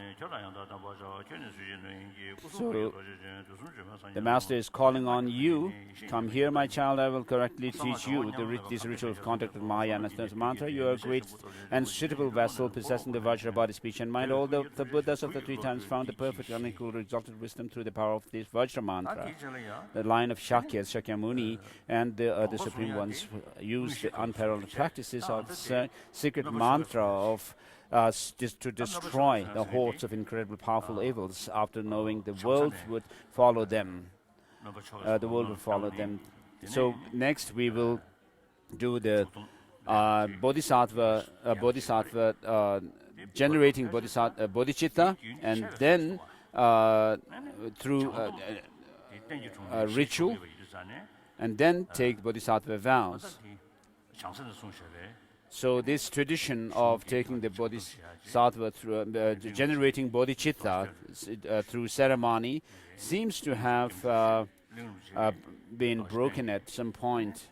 So the Master is calling on you. Come here, my child, I will correctly teach you this ritual of contact with Maya and Ashtanga mantra. You are a great and suitable vessel possessing the Vajra body, speech, and mind. All the Buddhas of the 3 times found the perfect, unequal, exalted wisdom through the power of this Vajra mantra. The line of Shakya, Shakyamuni, and the other supreme ones used the unparalleled practices of the secret mantra of to destroy the hordes of incredible powerful evils. After knowing the world would follow them, So next we will do the bodhisattva generating bodhicitta, and then through a ritual, and then take bodhisattva vows. So this tradition of taking the bodhisattva through generating bodhicitta through ceremony seems to have been broken at some point.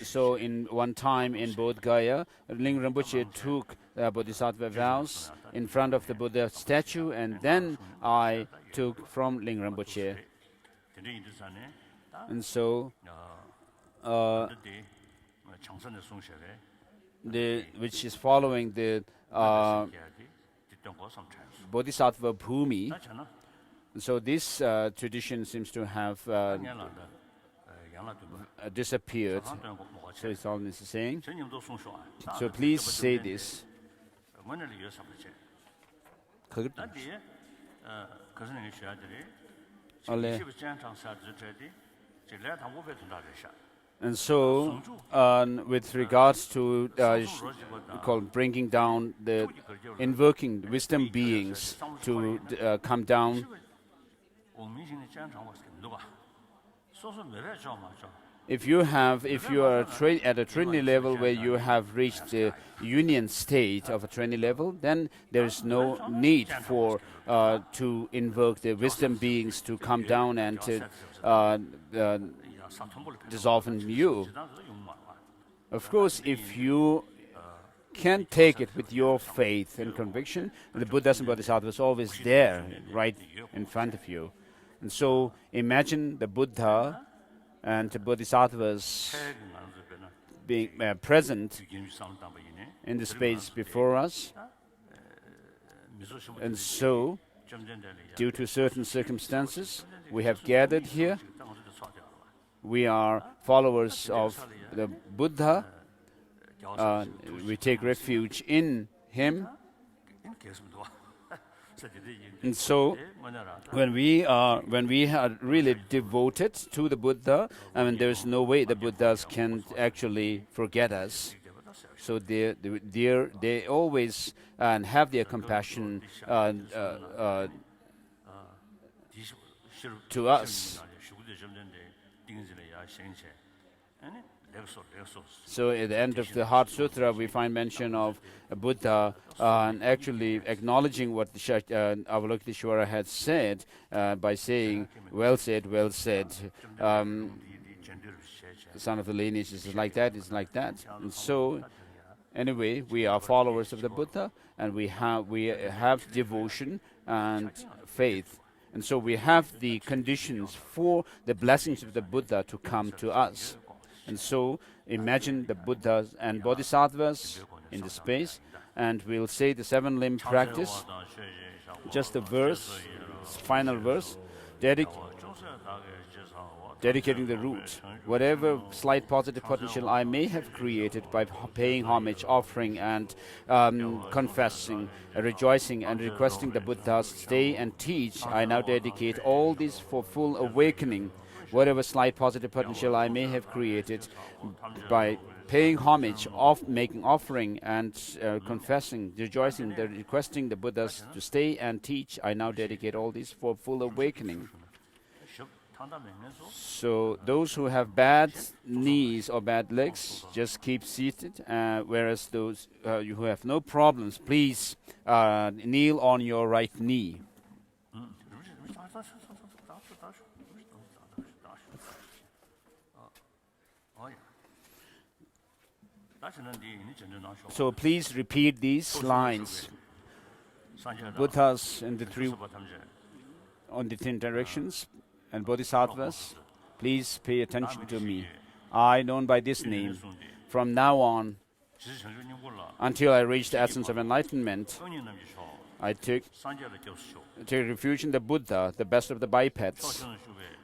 So in one time in Bodh Gaya, Ling Rinpoche took bodhisattva vows in front of the Buddha statue, and then I took from Ling Rinpoche. And so which is following the bodhisattva bhumi. And so this tradition seems to have disappeared. So it's all this saying. So please say this. And so, with regards to bringing down the invoking wisdom beings to come down, if you are at a trinity level where you have reached the union state of a trinity level, then there is no need for to invoke the wisdom beings to come down and to dissolve in you. Of course, if you can take it with your faith and conviction, the Buddhas and Bodhisattvas are always there, right in front of you. And so imagine the Buddha and the Bodhisattvas being present in the space before us. And so, due to certain circumstances, we have gathered here. We are followers of the Buddha. We take refuge in him. And so, when we are really devoted to the Buddha, there is no way the Buddhas can actually forget us. So they always have their compassion to us. So at the end of the Heart Sutra, we find mention of a Buddha actually acknowledging what Avalokiteshvara had said by saying, well said, well said. Son of the lineage is like that, is like that. And so, anyway, we are followers of the Buddha, and we have devotion and faith. And so we have the conditions for the blessings of the Buddha to come to us. And so imagine the Buddhas and Bodhisattvas in the space, and we'll say the 7-limb practice, just a verse, final verse, dedicating the root. Whatever slight positive potential I may have created by paying homage, offering, and confessing, rejoicing, and requesting the Buddhas stay and teach, I now dedicate all this for full awakening. Whatever slight positive potential I may have created by paying homage, making offering, and confessing, rejoicing, requesting the Buddhas to stay and teach, I now dedicate all this for full awakening. So those who have bad knees or bad legs, just keep seated, whereas those who have no problems, please kneel on your right knee. So please repeat these lines. Buddhas and the three on the 10 directions and bodhisattvas, please pay attention to me. I, known by this name, from now on until I reach the essence of enlightenment, I take refuge in the Buddha, the best of the bipeds.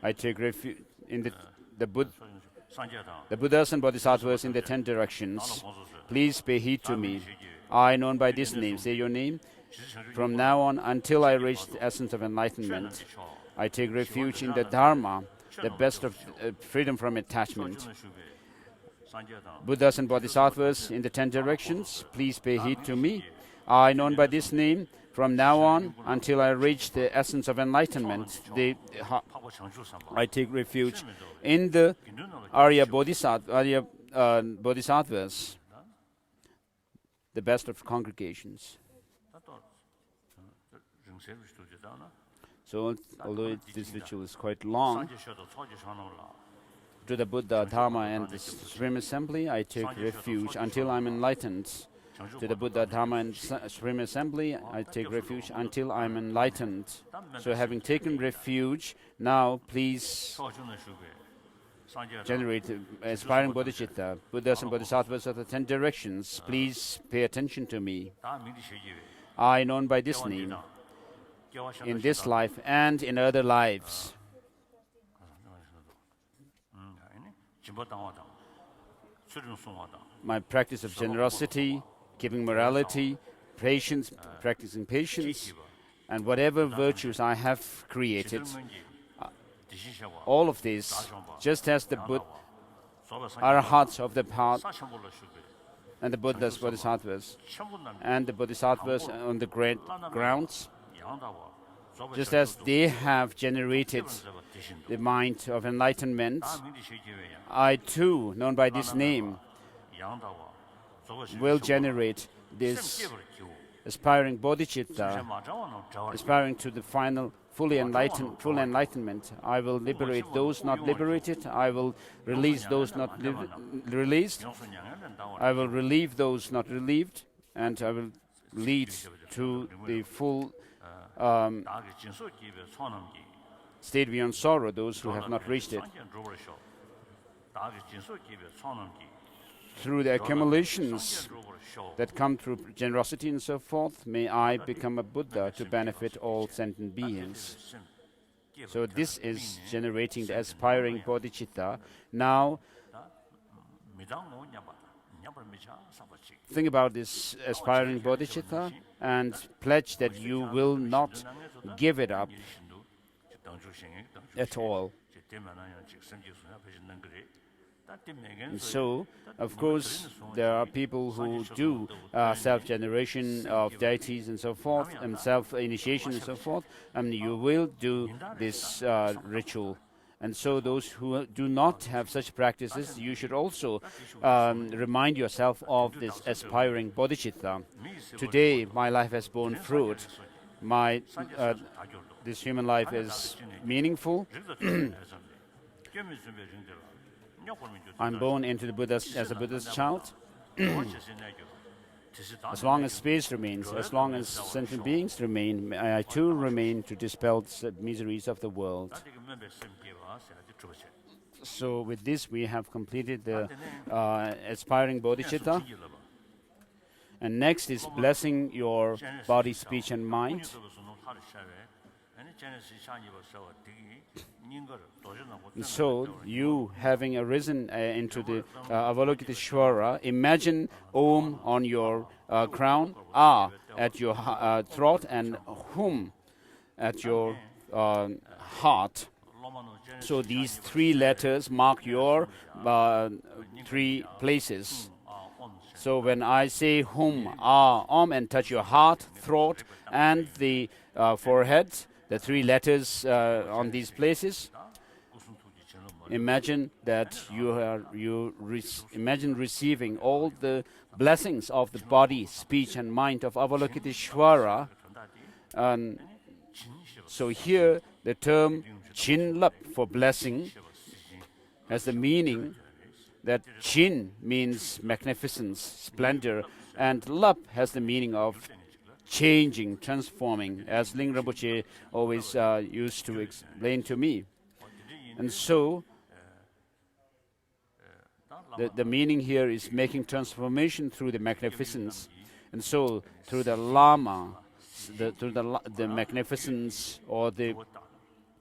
I take refuge in the Buddhas and bodhisattvas in the 10 directions. Please pay heed to me. I, known by this name, say your name. From now on until I reach the essence of enlightenment, I take refuge in the Dharma, the best of freedom from attachment. Buddhas and bodhisattvas in the 10 directions, please pay heed to me. I, known by this name, from now on until I reach the essence of enlightenment, I take refuge in the Arya bodhisattvas, the best of congregations. So, although this ritual is quite long, to the Buddha, Dharma, and the Supreme Assembly, I take refuge until I'm enlightened. To the Buddha, Dharma, and Supreme Assembly, I take refuge until I'm enlightened. So, having taken refuge, now please generate aspiring bodhicitta. Buddhas and bodhisattvas of the 10 directions, please pay attention to me. I, known by this name, in this life and in other lives. My practice of generosity, keeping morality, patience, practicing patience, and whatever virtues I have created, all of this, just as the Arahats of the path and the Buddhas, Bodhisattvas, and the Bodhisattvas on the great grounds, just as they have generated the mind of enlightenment, I too, known by this name, will generate this aspiring bodhicitta, aspiring to the final full enlightenment. I will liberate those not liberated. I will release those not released. I will relieve those not relieved, and I will lead to the full state beyond sorrow, those who have not reached it. Through the accumulations that come through generosity and so forth, may I become a Buddha to benefit all sentient beings. So this is generating the aspiring bodhicitta. Now, think about this aspiring bodhicitta and pledge that you will not give it up at all. And so, of course, there are people who do self-generation of deities and so forth, and self-initiation and so forth, and you will do this ritual. And so those who do not have such practices, you should also remind yourself of this aspiring bodhicitta. Today, my life has borne fruit. This human life is meaningful. I'm born into the Buddha's as a Buddha's child. As long as space remains, as long as sentient beings remain, I too remain to dispel the miseries of the world. So with this, we have completed the aspiring bodhicitta. And next is blessing your body, speech, and mind. So, you having arisen into the Avalokiteshvara, imagine Om on your crown, A at your throat, and Hum at your heart. So, these three letters mark your three places. So, when I say Hum, A, Om, and touch your heart, throat, and the forehead, the three letters on these places, imagine that imagine receiving all the blessings of the body, speech, and mind of Avalokiteshvara. So here, the term Chin Lap for blessing has the meaning that Chin means magnificence, splendor, and Lap has the meaning of changing, transforming, as Ling Rinpoche always used to explain to me. And so, the meaning here is making transformation through the magnificence. And so, through the Lama, through the magnificence or the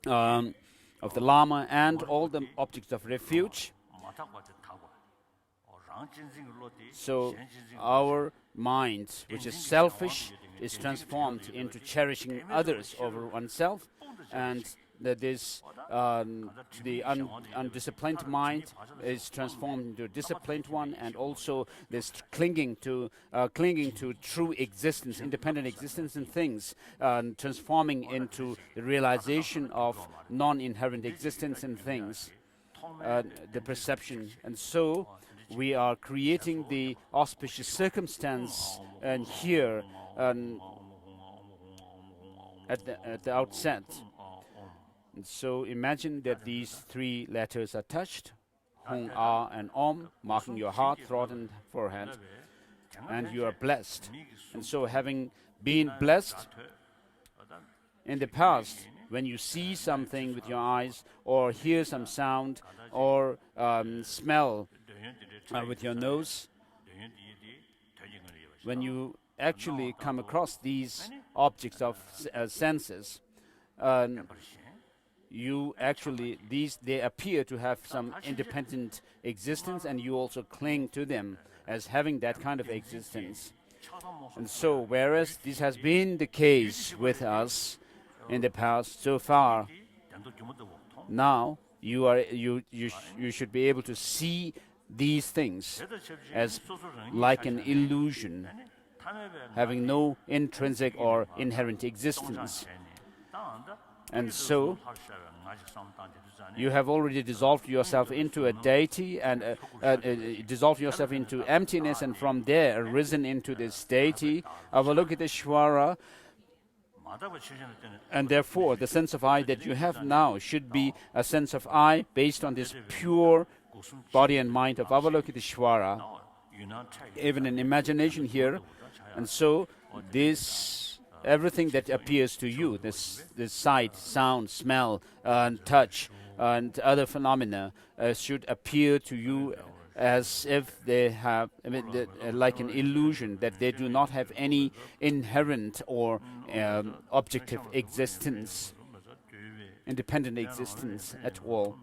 of the Lama and all the objects of refuge. So our mind, which is selfish, is transformed into cherishing others over oneself, and that is the undisciplined mind is transformed into a disciplined one, and also this clinging to true existence, independent existence in things, transforming into the realization of non-inherent existence in things, the perception. And so we are creating the auspicious circumstance, and here at the outset. And so imagine that these three letters are touched, Hong, Ah, and Om, marking your heart, throat, and forehead, and you are blessed. And so having been blessed in the past, when you see something with your eyes, or hear some sound, or smell with your nose, when you actually come across these objects of senses, you actually, they appear to have some independent existence, and you also cling to them as having that kind of existence. And so, whereas this has been the case with us in the past so far, now you should be able to see these things as like an illusion, having no intrinsic or inherent existence. And so you have already dissolved yourself into a deity, and dissolved yourself into emptiness, and from there arisen into this deity, Avalokiteshvara. And therefore, the sense of I that you have now should be a sense of I based on this pure body and mind of Avalokiteshvara, even in imagination here. And so this everything that appears to you, this sight, sound, smell, and touch, and other phenomena should appear to you as if they have, like an illusion, that they do not have any inherent or objective existence, independent existence at all.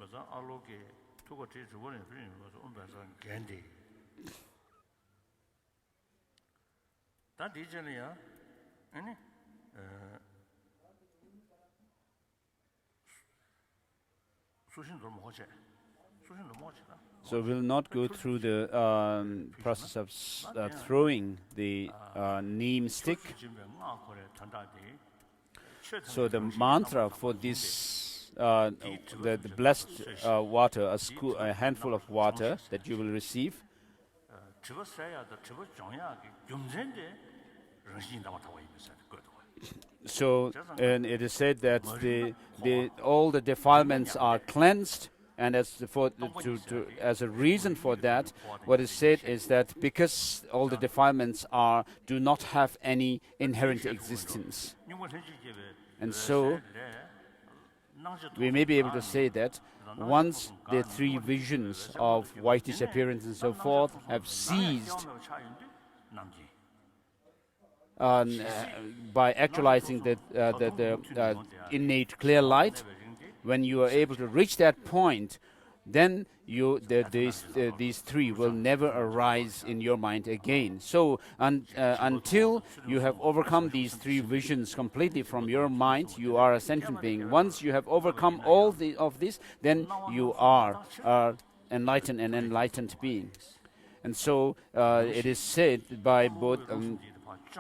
So we'll not go through the process of throwing the neem stick. So the mantra for this, the blessed water, a handful of water that you will receive. So, and it is said that all the defilements are cleansed, and as a reason for that, what is said is that because all the defilements do not have any inherent existence, and so we may be able to say that once the three visions of whitish appearance and so forth have ceased, by actualizing the innate clear light, when you are able to reach that point, then these three will never arise in your mind again. So until you have overcome these three visions completely from your mind, you are a sentient being. Once you have overcome all of this, then you are enlightened and enlightened beings. And so it is said by both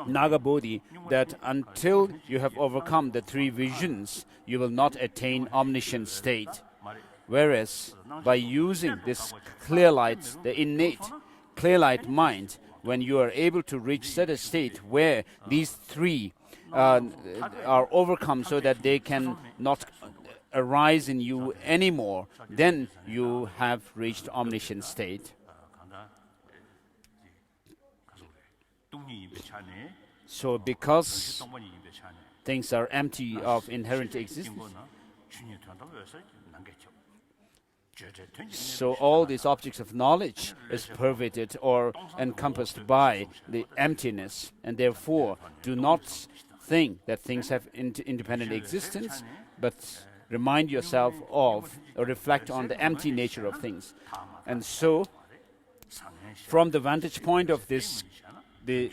Naga Bodhi that until you have overcome the three visions, you will not attain omniscient state. Whereas by using this clear light, the innate clear light mind, when you are able to reach such a state where these three are overcome, so that they can not arise in you anymore, then you have reached omniscient state. So because things are empty of inherent existence, so all these objects of knowledge is pervaded or encompassed by the emptiness, and therefore do not think that things have independent existence, but remind yourself of or reflect on the empty nature of things. And so, from the vantage point of this, the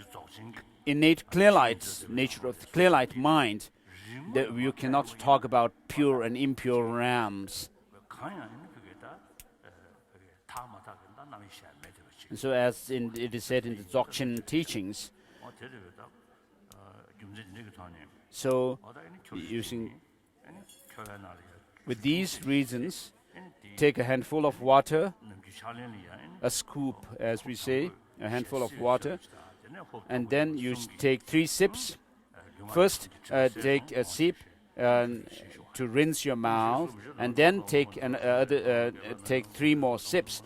innate clear-light nature of the clear-light mind, that you cannot talk about pure and impure realms. And so, as it is said in the Dzogchen teachings, so with these reasons, take a handful of water, a scoop, as we say, a handful of water, and then you take 3 sips. First, take a sip to rinse your mouth, and then take 3 more sips,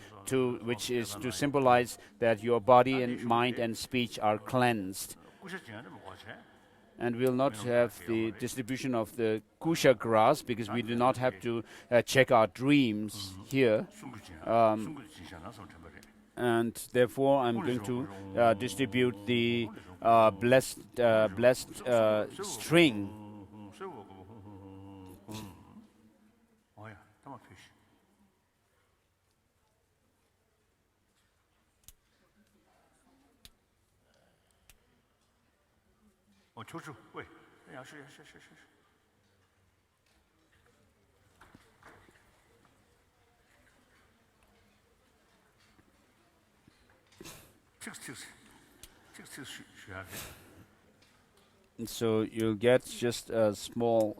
which is to symbolize that your body and mind and speech are cleansed. And we'll not have the distribution of the kusha grass because we do not have to check our dreams here. And therefore, I'm going to distribute the blessed string. And so you'll get just a small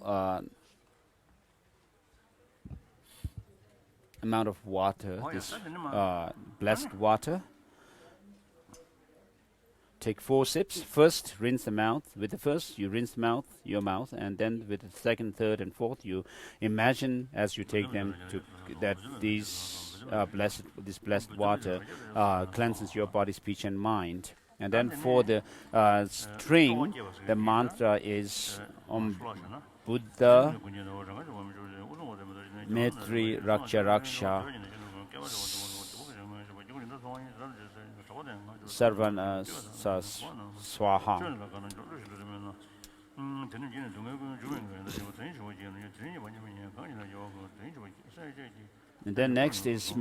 amount of water, this blessed water. Take 4 sips. First, rinse the mouth. With the first, you rinse your mouth, and then with the second, third, and fourth, you imagine as you take them that this blessed water cleanses your body, speech, and mind. And then for the string, the mantra is Om Buddha Maitri Raksha Raksha Sarvana Swaha. And then next is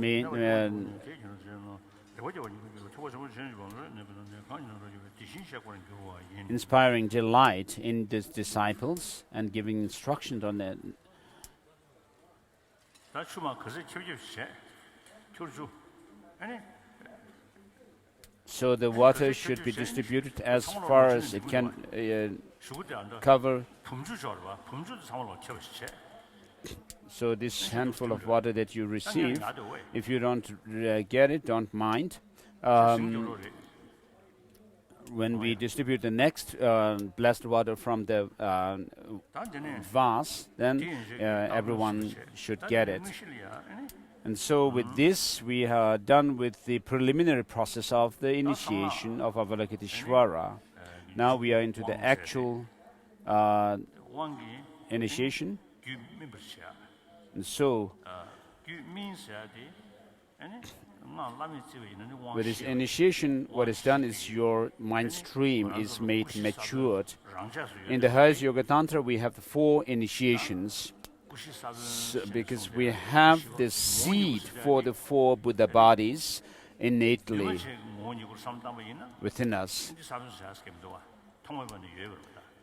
inspiring delight in the disciples and giving instructions on that. So the water should be distributed as far as it can cover. So this handful of water that you receive, if you don't get it, don't mind. When we distribute the next blessed water from the vase, then everyone should get it. And so with this, we are done with the preliminary process of the initiation of Avalokiteshvara. Now we are into the actual initiation. And so, with this initiation, what is done is your mind stream is made matured. In the highest Yoga Tantra, we have the 4 initiations. So, because we have the seed for the 4 Buddha bodies innately within us.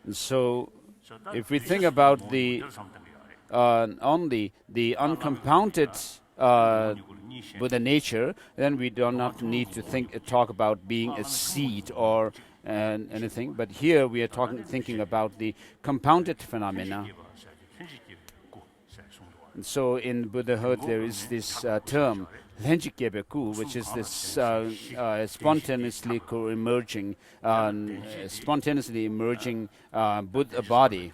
And so, if we think about only the uncompounded Buddha nature, then we do not need to talk about being a seed or anything. But here we are thinking about the compounded phenomena. And so in Buddhahood there is this term, Lenjikyebeku, which is this spontaneously emerging Buddha body.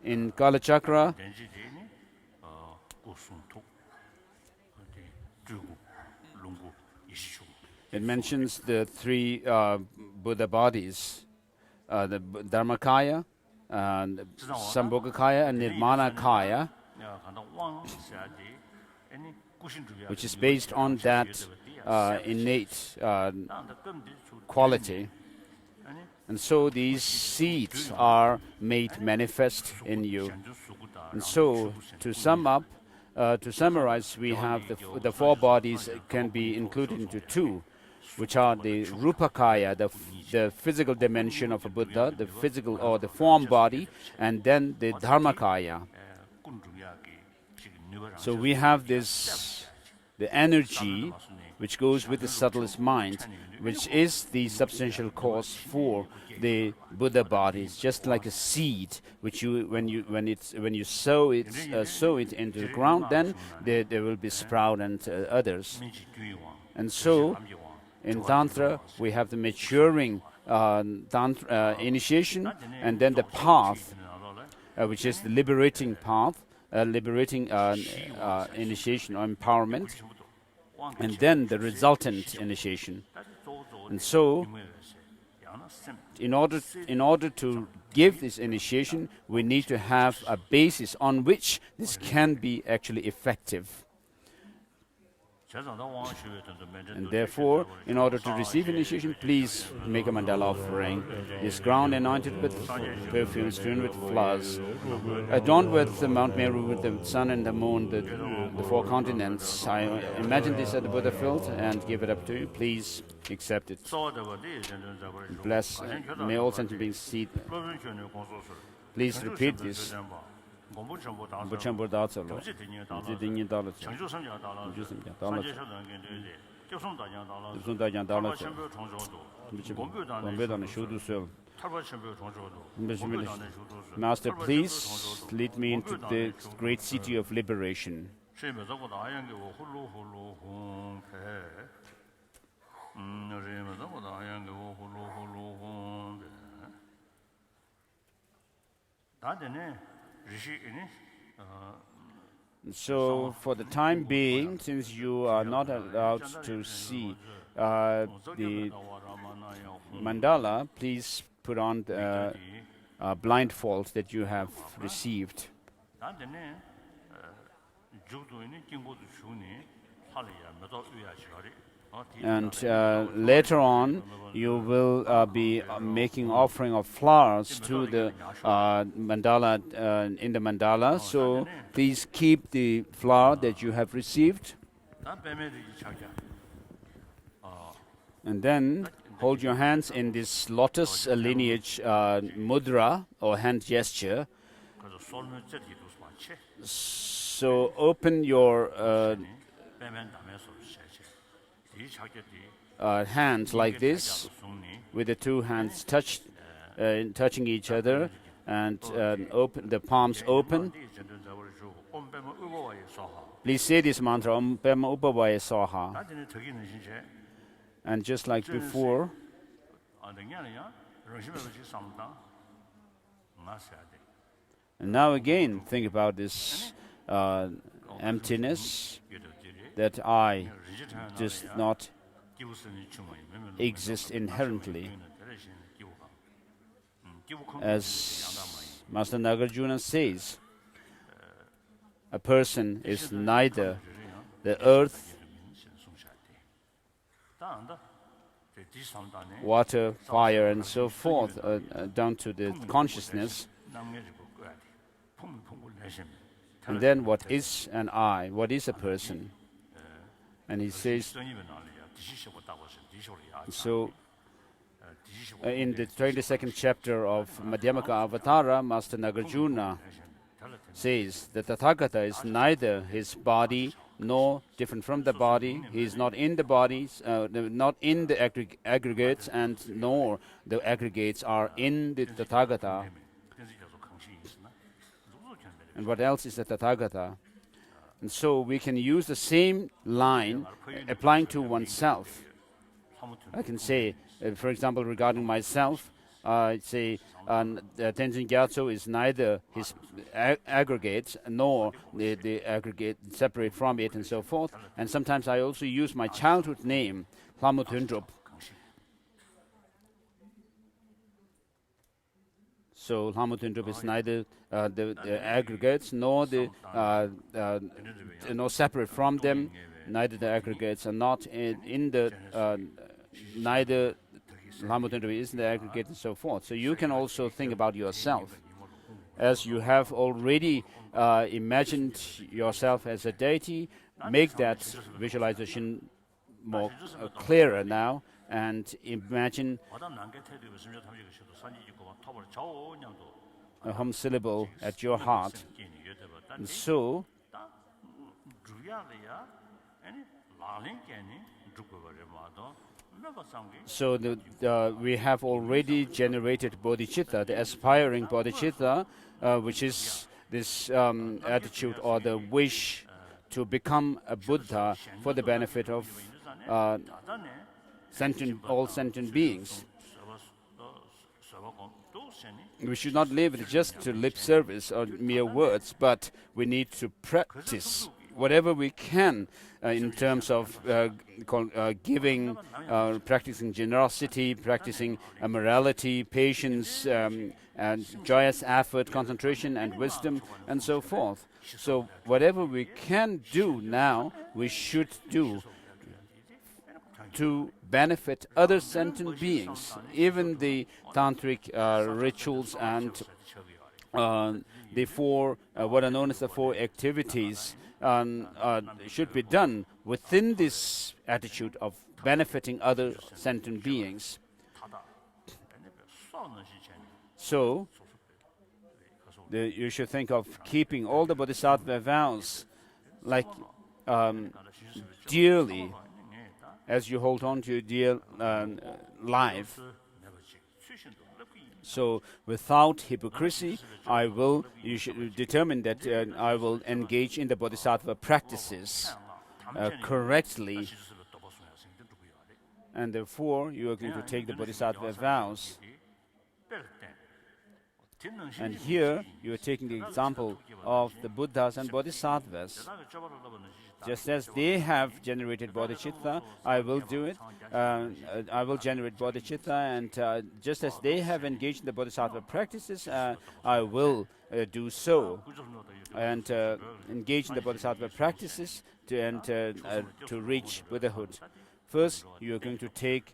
In Kalachakra, it mentions the three Buddha bodies, the Dharmakaya, Sambhogakaya, and Nirmanakaya, which is based on that innate quality. And so these seeds are made manifest in you. And so to sum up, to summarize, we have the four bodies can be included into two, which are the Rupakaya, the physical dimension of a Buddha, the physical or the form body, and then the Dharmakaya. So we have this, the energy which goes with the subtlest mind, which is the substantial cause for the Buddha body. It's just like a seed, which when you sow it into the ground, then there will be sprout and others. And so, in Tantra, we have the maturing initiation, and then the path, which is the liberating path, liberating initiation or empowerment, and then the resultant initiation. And so, in order to give this initiation, we need to have a basis on which this can be actually effective. And therefore, in order to receive initiation, please make a mandala offering. This ground anointed with perfume, strewn with flowers, adorned with the Mount Meru, with the sun and the moon, the four continents. I imagine this at the Buddha field and give it up to you. Please accept it. Bless. May all sentient beings see. Please repeat this. Master, please lead me into the great city of liberation. So, for the time being, since you are not allowed to see the mandala, please put on the blindfold that you have received. And later on, you will be making offering of flowers to the mandala, in the mandala. So please keep the flower that you have received. And then hold your hands in this lotus lineage mudra or hand gesture. So open your hands like this, with the two hands touching each other, and open the palms open. Please say this mantra, Om Pema Upavaya Swaha. And just like before, and now again think about this emptiness, that I does not exist inherently. As Master Nagarjuna says, a person is neither the earth, water, fire, and so forth, down to the consciousness. And then what is an I? What is a person? And he says, so in the 22nd chapter of Madhyamaka Avatara, Master Nagarjuna says that Tathagata is neither his body nor different from the body. He is not in the bodies, not in the aggregates, and nor the aggregates are in the Tathagata. And what else is the Tathagata? And so we can use the same line applying to oneself. I can say, for example, regarding myself, say the Tenzin Gyatso is neither his aggregate nor the aggregate separate from it and so forth. And sometimes I also use my childhood name, Lamutundrup. So Lamutundrup is neither the aggregates nor the nor separate from them. Neither the aggregates are not in the neither Lamutundrup is in the aggregate and so forth. So you can also think about yourself, as you have already imagined yourself as a deity. Make that visualization more clearer now, and imagine a hum syllable at your heart. And so we have already generated bodhicitta, the aspiring bodhicitta, which is this attitude or the wish to become a Buddha for the benefit of all sentient beings. We should not live it just to lip service or mere words, but we need to practice whatever we can in terms of giving, practicing generosity, practicing morality, patience, and joyous effort, concentration, and wisdom, and so forth. So whatever we can do now, we should do to benefit other sentient beings. Even the tantric rituals and the four, what are known as the four activities, should be done within this attitude of benefiting other sentient beings. So you should think of keeping all the bodhisattva vows like dearly as you hold on to your dear life. So without hypocrisy, you should determine that I will engage in the bodhisattva practices correctly. And therefore, you are going to take the bodhisattva vows. And here, you are taking the example of the Buddhas and Bodhisattvas. Just as they have generated bodhicitta, I will do it. I will generate bodhicitta, and just as they have engaged in the bodhisattva practices, I will do so. And engage in the bodhisattva practices to reach Buddhahood. First, you are going to take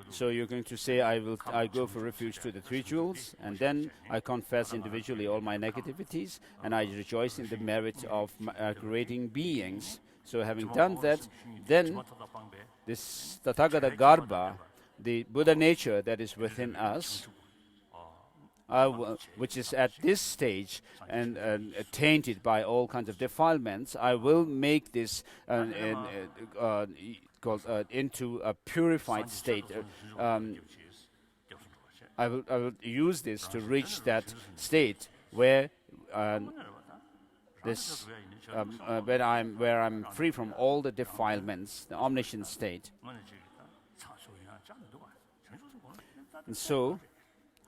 so you're going to say, I go for refuge to the three jewels, and then I confess individually all my negativities, and I rejoice in the merit of creating beings. So having done that, then this Tathagata Garbha, the Buddha nature that is within us, which is at this stage and tainted by all kinds of defilements, I will make this into a purified state. I will use this to reach that state where where I'm free from all the defilements, the omniscient state. And so,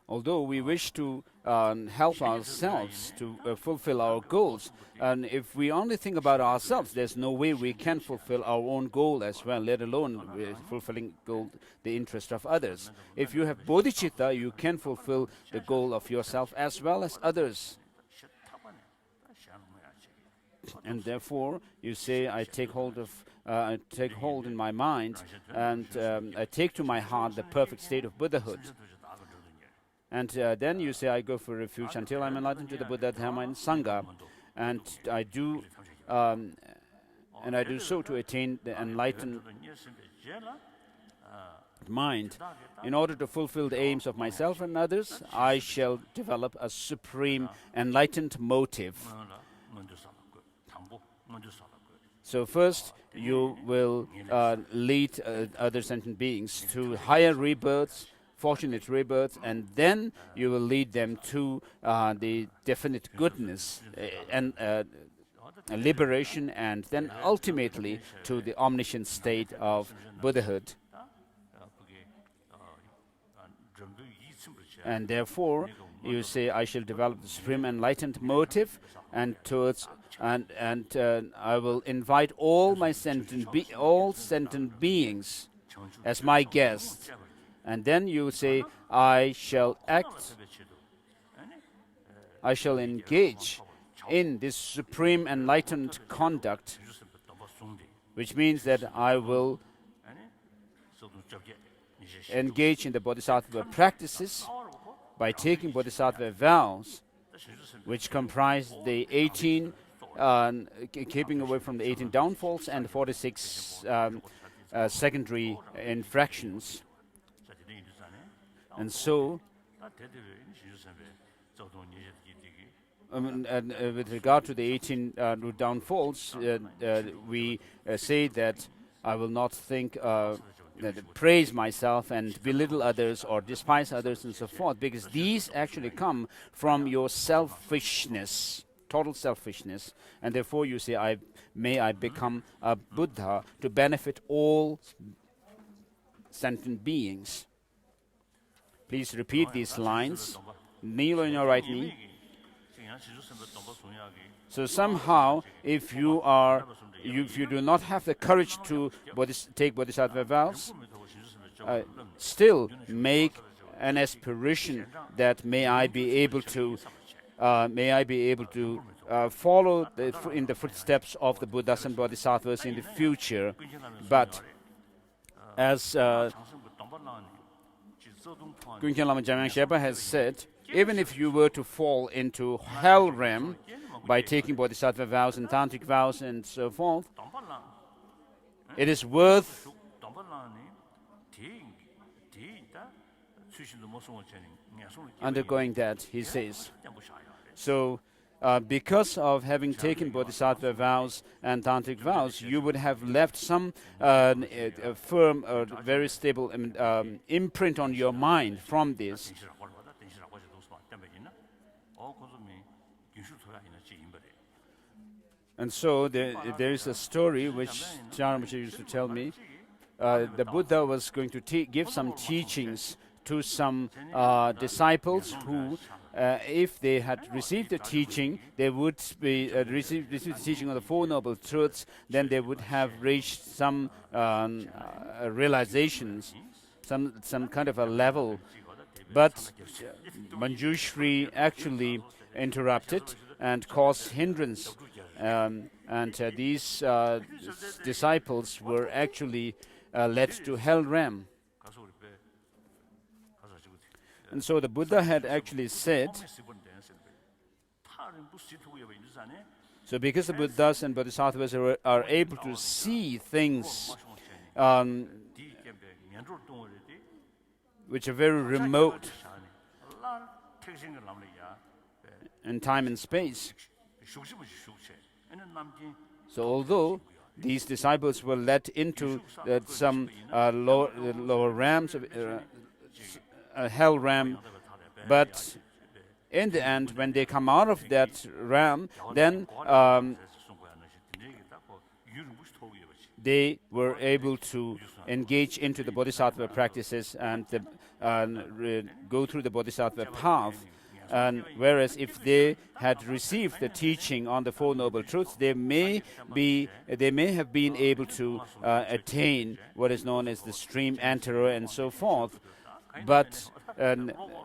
although we wish to help ourselves to fulfill our goals, and if we only think about ourselves, there's no way we can fulfill our own goal as well, let alone fulfilling the interest of others. If you have bodhicitta, you can fulfill the goal of yourself as well as others. And therefore, you say, I take hold in my mind, and I take to my heart the perfect state of Buddhahood. And then you say, I go for refuge until I'm enlightened to the Buddha, Dhamma, and Sangha. And I do so to attain the enlightened mind. In order to fulfill the aims of myself and others, I shall develop a supreme enlightened motive. So first, you will lead other sentient beings to higher rebirths, fortunate rebirths, and then you will lead them to the definite goodness and liberation, and then ultimately to the omniscient state of Buddhahood. And therefore, you say, I shall develop the supreme enlightened motive, and I will invite all my sentient beings as my guests. And then you say, I shall engage in this supreme enlightened conduct, which means that I will engage in the bodhisattva practices by taking bodhisattva vows, which comprise the 18, keeping away from the 18 downfalls and 46 secondary infractions. And so, with regard to the 18 downfalls, we say that I will not think, praise myself and belittle others or despise others and so forth, because these actually come from your selfishness, total selfishness, and therefore you say, may I become a Buddha to benefit all sentient beings. Please repeat these lines. Kneel on your right knee. So somehow, if you do not have the courage to take bodhisattva vows, still make an aspiration that may I be able to follow in the footsteps of the Buddhas and Bodhisattvas in the future. But as Gyöngchen Lama Jamyang Sherpa has said, even if you were to fall into hell realm by taking bodhisattva vows and tantric vows and so forth, it is worth undergoing that, he says. So, because of having taken bodhisattva vows and tantric vows, you would have left some firm or very stable imprint on your mind from this. And so there is a story which Charamacharya used to tell me. The Buddha was going to give some teachings to some disciples who, if they had received the teaching, they would be received the teaching of the Four Noble Truths, then they would have reached some realizations, some kind of a level. But Manjushri actually interrupted and caused hindrance. And these disciples were actually led to hell realm. And so the Buddha had actually said, so because the Buddhas and Bodhisattvas are able to see things which are very remote in time and space. So although these disciples were led into some lower realms of hell realm, but in the end, when they come out of that realm, then they were able to engage into the bodhisattva practices and go through the bodhisattva path. And whereas if they had received the teaching on the Four Noble Truths, they may have been able to attain what is known as the stream enterer and so forth. But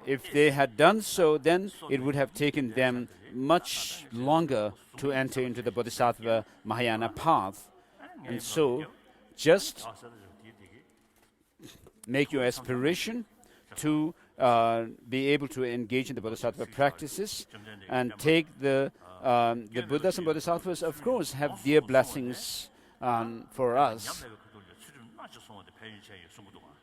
if they had done so, then it would have taken them much longer to enter into the Bodhisattva Mahayana path. And so, just make your aspiration to be able to engage in the Bodhisattva practices and take the Buddhas and Bodhisattvas, of course, have their blessings for us.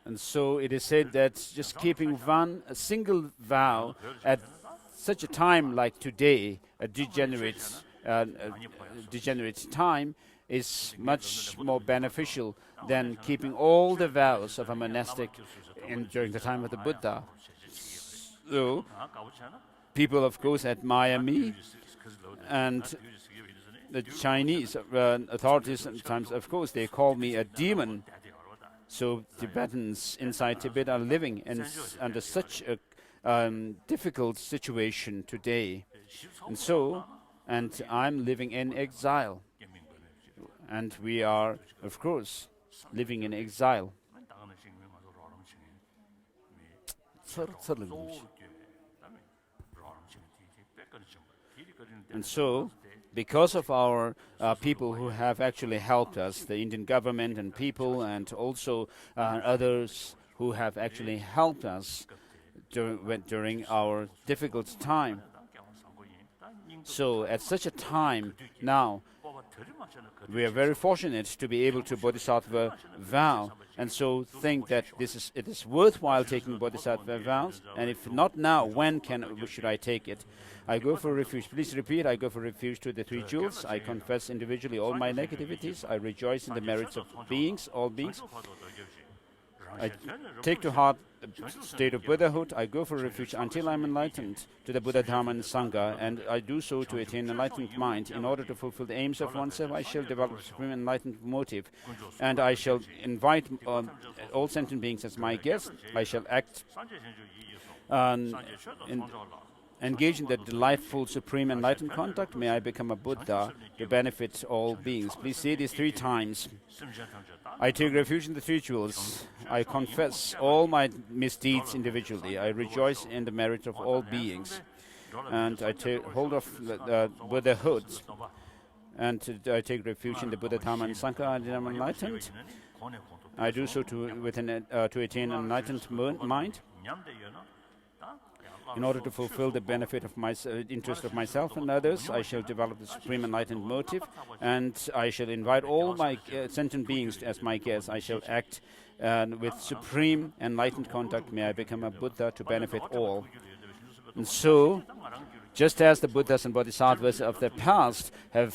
And so it is said that just keeping a single vow at such a time like today, a degenerate time, is much more beneficial than keeping all the vows of a monastic during the time of the Buddha. So, people, of course, admire me, and the Chinese authorities sometimes, of course, they call me a demon. So Tibetans inside Tibet are living under such a difficult situation today. And I'm living in exile. And we are, of course, living in exile. And so, because of our people who have actually helped us, the Indian government and people, and also others who have actually helped us during our difficult time. So at such a time now, we are very fortunate to be able to bodhisattva vow, and so think that it is worthwhile taking bodhisattva vows, and if not now, when should I take it? I go for refuge. Please repeat. I go for refuge to the three jewels. I confess individually all my negativities. I rejoice in the merits of beings, all beings. I take to heart the state of Buddhahood. I go for refuge until I'm enlightened to the Buddha, Dharma, and Sangha, and I do so to attain enlightened mind. In order to fulfill the aims of oneself, I shall develop supreme enlightened motive, and I shall invite all sentient beings as my guests. I shall act engage in the delightful, supreme, enlightened conduct. May I become a Buddha to benefit all beings. Please say this 3 times. I take refuge in the three jewels. I confess all my misdeeds individually. I rejoice in the merit of all beings. And I take hold of the Buddhahood. And I take refuge in the Buddha, Dharma, and Sangha, and I'm enlightened. I do so to attain an enlightened mind. In order to fulfill the benefit of interest of myself and others, I shall develop the supreme enlightened motive, and I shall invite all my sentient beings as my guests. I shall act with supreme enlightened conduct. May I become a Buddha to benefit all. And so, just as the Buddhas and Bodhisattvas of the past have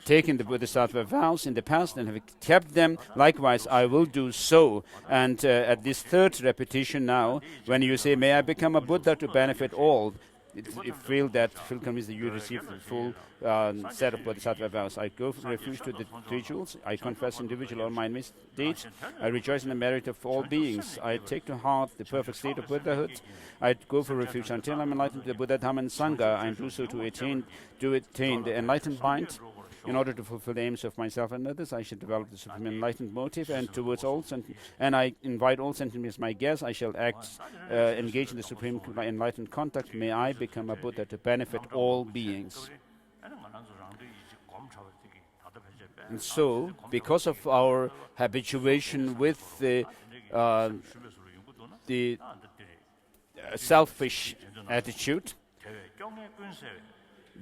taken the Bodhisattva vows in the past and have kept them, likewise I will do so. And at this 3rd repetition now, when you say, may I become a Buddha to benefit all, you feel convinced that you receive the full set of Bodhisattva vows. I go for refuge to the three jewels. I confess individually all my misdeeds. I rejoice in the merit of all beings. I take to heart the perfect state of Buddhahood. I go for refuge until I'm enlightened to the Buddha, Dharma, and Sangha. I do so to attain the enlightened mind. In order to fulfill the aims of myself and others, I shall develop the supreme enlightened motive, and towards all and I invite all sentient beings as my guests. I shall engage in the supreme enlightened conduct. May I become a Buddha to benefit all beings. And so, because of our habituation with the selfish attitude,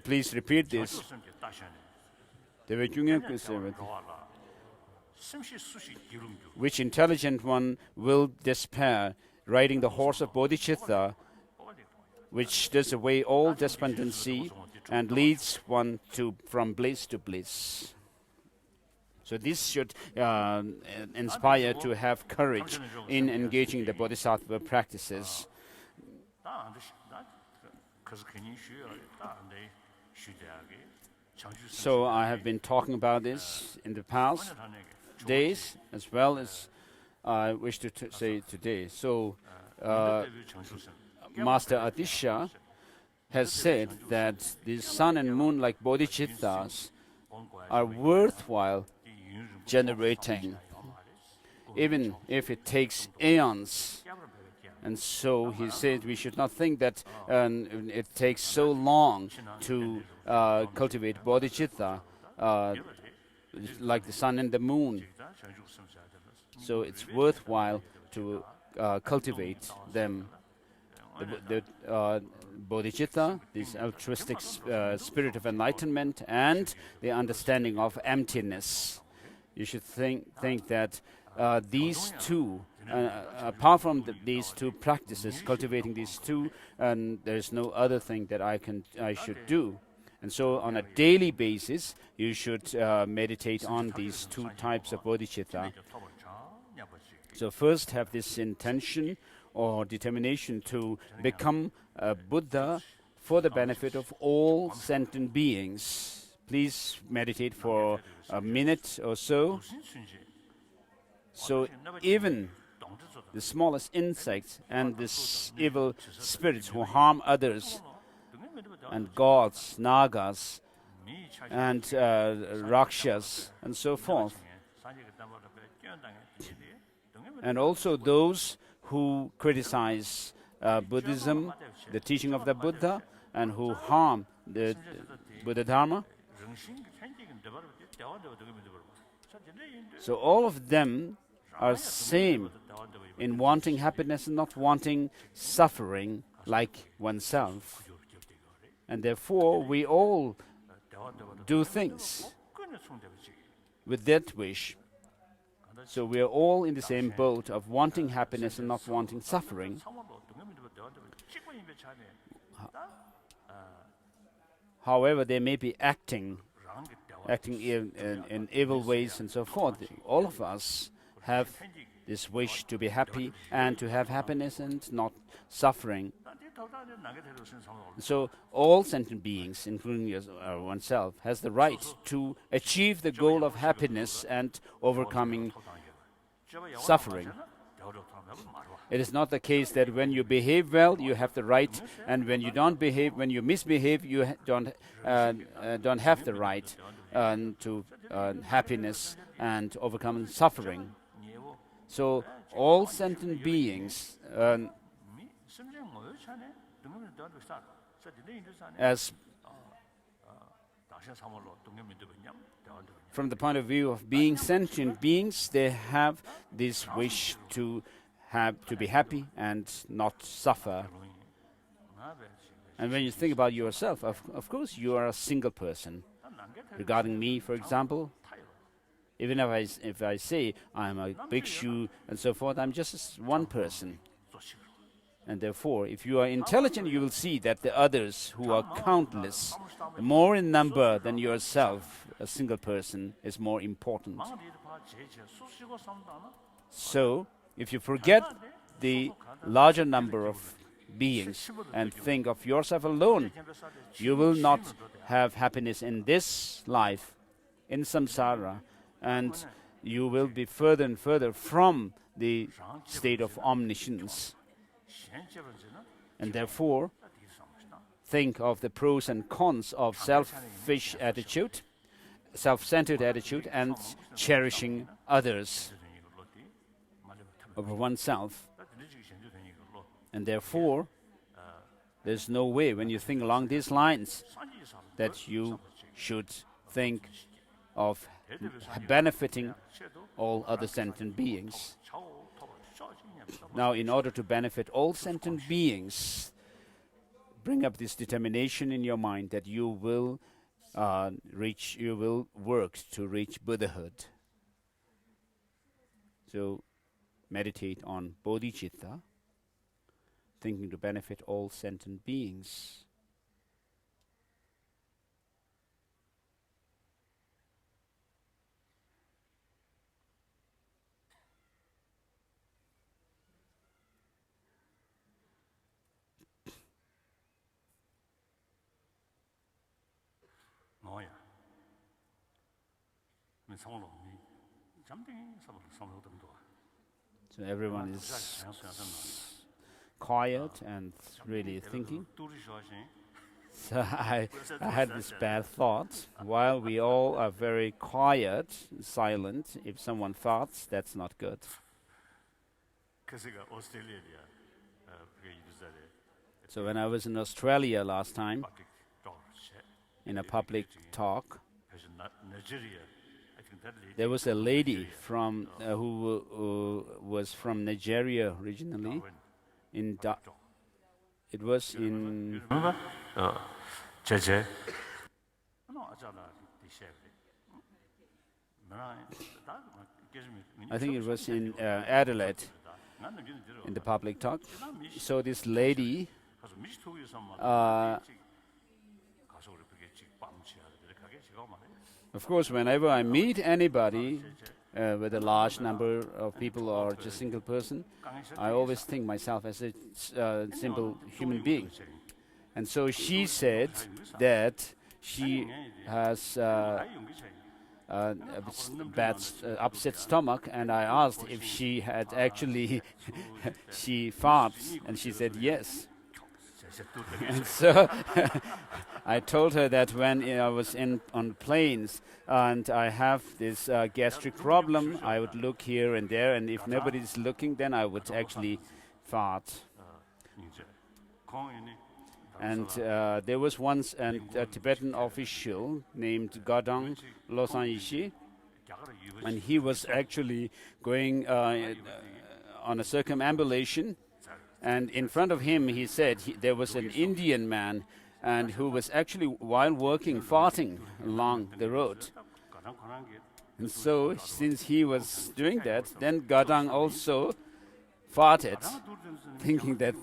please repeat this. Which intelligent one will despair, riding the horse of bodhicitta, which does away all despondency and leads one from bliss to bliss. So this should inspire to have courage in engaging the bodhisattva practices. So I have been talking about this in the past days, as well as I wish to say today. So Master Adisha has said that the sun and moon, like bodhicittas, are worthwhile generating, even if it takes aeons. And so he said we should not think that it takes so long to cultivate bodhicitta, like the sun and the moon. So it's worthwhile to cultivate them. The bodhicitta, this altruistic spirit of enlightenment, and the understanding of emptiness. You should think that these two, apart from these two practices, cultivating these two, and there is no other thing that I should do. And so on a daily basis, you should meditate on these 2 types of bodhicitta. So first have this intention or determination to become a Buddha for the benefit of all sentient beings. Please meditate for a minute or so. So even the smallest insects and these evil spirits who harm others, and gods, nagas, and rakshas, and so forth, and also those who criticize Buddhism, the teaching of the Buddha, and who harm the Buddha Dharma. So all of them are same in wanting happiness and not wanting suffering like oneself. And therefore, we all do things with that wish. So we are all in the same boat of wanting happiness and not wanting suffering. However, they may be acting in evil ways and so forth. All of us have this wish to be happy and to have happiness and not suffering. So all sentient beings, including oneself, has the right to achieve the goal of happiness and overcoming suffering. It is not the case that when you behave well, you have the right, and when you don't behave, when you misbehave, you don't have the right to happiness and overcoming suffering. So all sentient beings, as from the point of view of being sentient beings, they have this wish to be happy and not suffer. And when you think about yourself, of course you are a single person. Regarding me, for example, even if I say I'm a bhikshu and so forth, I'm just one person. And therefore, if you are intelligent, you will see that the others who are countless, more in number than yourself, a single person is more important. So, if you forget the larger number of beings and think of yourself alone, you will not have happiness in this life, in samsara, and you will be further and further from the state of omniscience. And therefore, think of the pros and cons of selfish attitude, self-centered attitude, and cherishing others over oneself. And therefore, there's no way, when you think along these lines, that you should think of benefiting all other sentient beings. Now, in order to benefit all sentient beings, bring up this determination in your mind that you will work to reach Buddhahood. So, meditate on bodhicitta, thinking to benefit all sentient beings. So everyone is quiet and really thinking. So I had this bad thought. While we all are very quiet, silent, if someone farts, that's not good. So when I was in Australia last time, in a public talk, there was a lady from who was from Nigeria originally. It was in I think it was in Adelaide, in the public talk. So this lady of course, whenever I meet anybody with a large number of people or just single person, I always think myself as a simple human being. And so she said that she has upset stomach, and I asked if she had actually she farts, and she said yes. And so I told her that when I was on planes and I have this gastric problem, I would look here and there, and if nobody's looking, then I would actually fart. And there was once a Tibetan official named Gadang Losang Yishi, and he was actually going on a circumambulation, and in front of him, he said there was an Indian man, and who was actually, while working, farting along the road. And so, since he was doing that, then Gadang also farted, thinking that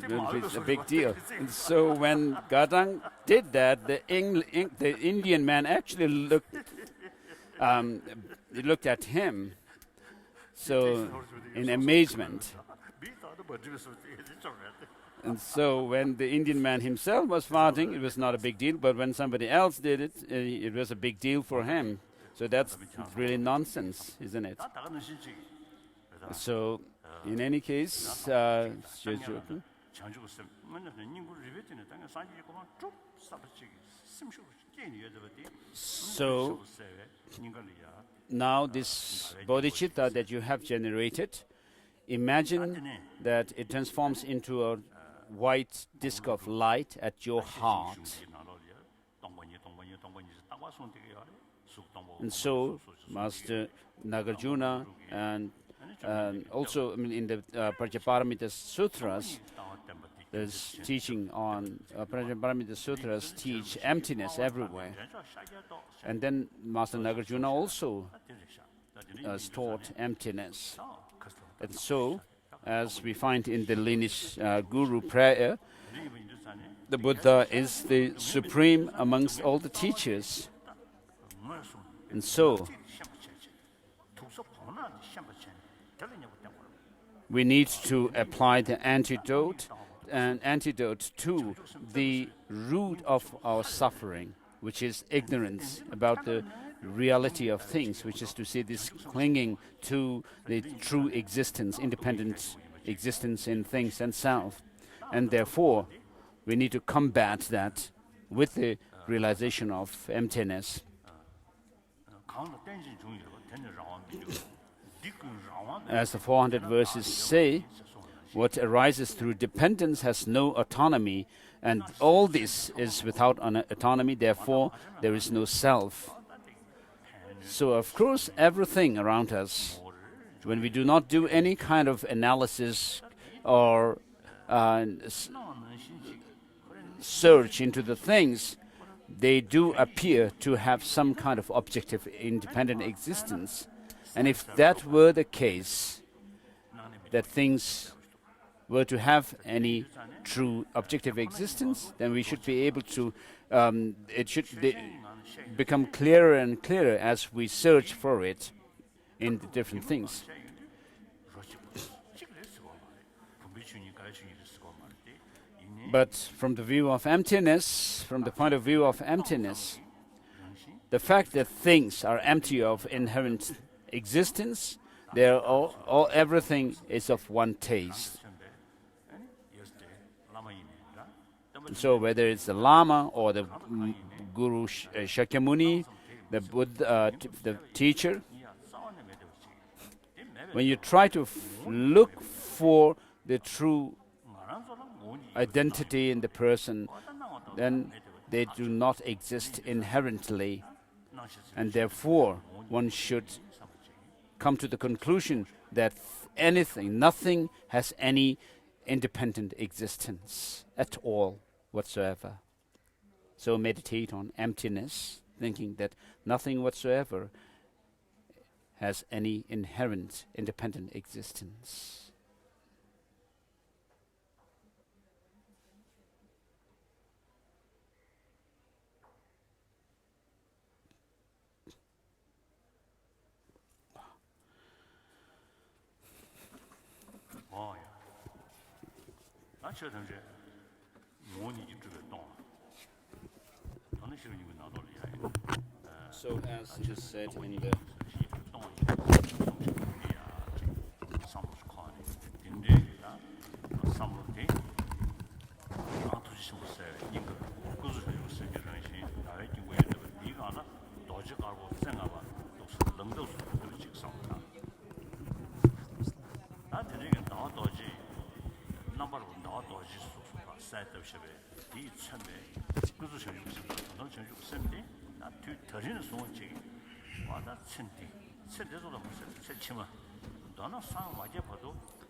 will be a big deal. And so when Gadang did that, the Indian man actually looked at him, so in amazement. And so when the Indian man himself was farting, it was not a big deal, but when somebody else did it, it was a big deal for him. So that's really nonsense, isn't it? So, in any case, so now this bodhicitta that you have generated, imagine that it transforms into a white disk of light at your heart. And so Master Nagarjuna and also in the Prajnaparamita Sutras, there's teaching on Prajnaparamita Sutras teach emptiness everywhere. And then Master Nagarjuna also taught emptiness. And so, as we find in the lineage Guru prayer, the Buddha is the supreme amongst all the teachers. And so, we need to apply the antidote to the root of our suffering, which is ignorance about the reality of things, which is to say this clinging to the true existence, independent existence in things and self. And therefore, we need to combat that with the realization of emptiness. As the 400 verses say, what arises through dependence has no autonomy, and all this is without autonomy, therefore there is no self. So of course everything around us, when we do not do any kind of analysis or search into the things, they do appear to have some kind of objective independent existence. And if that were the case, that things were to have any true objective existence, then we should be able to, it should become clearer and clearer as we search for it in the different things. But from the view of emptiness, from the point of view of emptiness, the fact that things are empty of inherent existence, they're everything is of one taste. So whether it's the Lama or the Guru Shakyamuni, the Buddha, the teacher, when you try to look for the true identity in the person, then they do not exist inherently, and therefore one should come to the conclusion that nothing has any independent existence at all whatsoever. So meditate on emptiness, thinking that nothing whatsoever has any inherent independent existence. So as it is said in the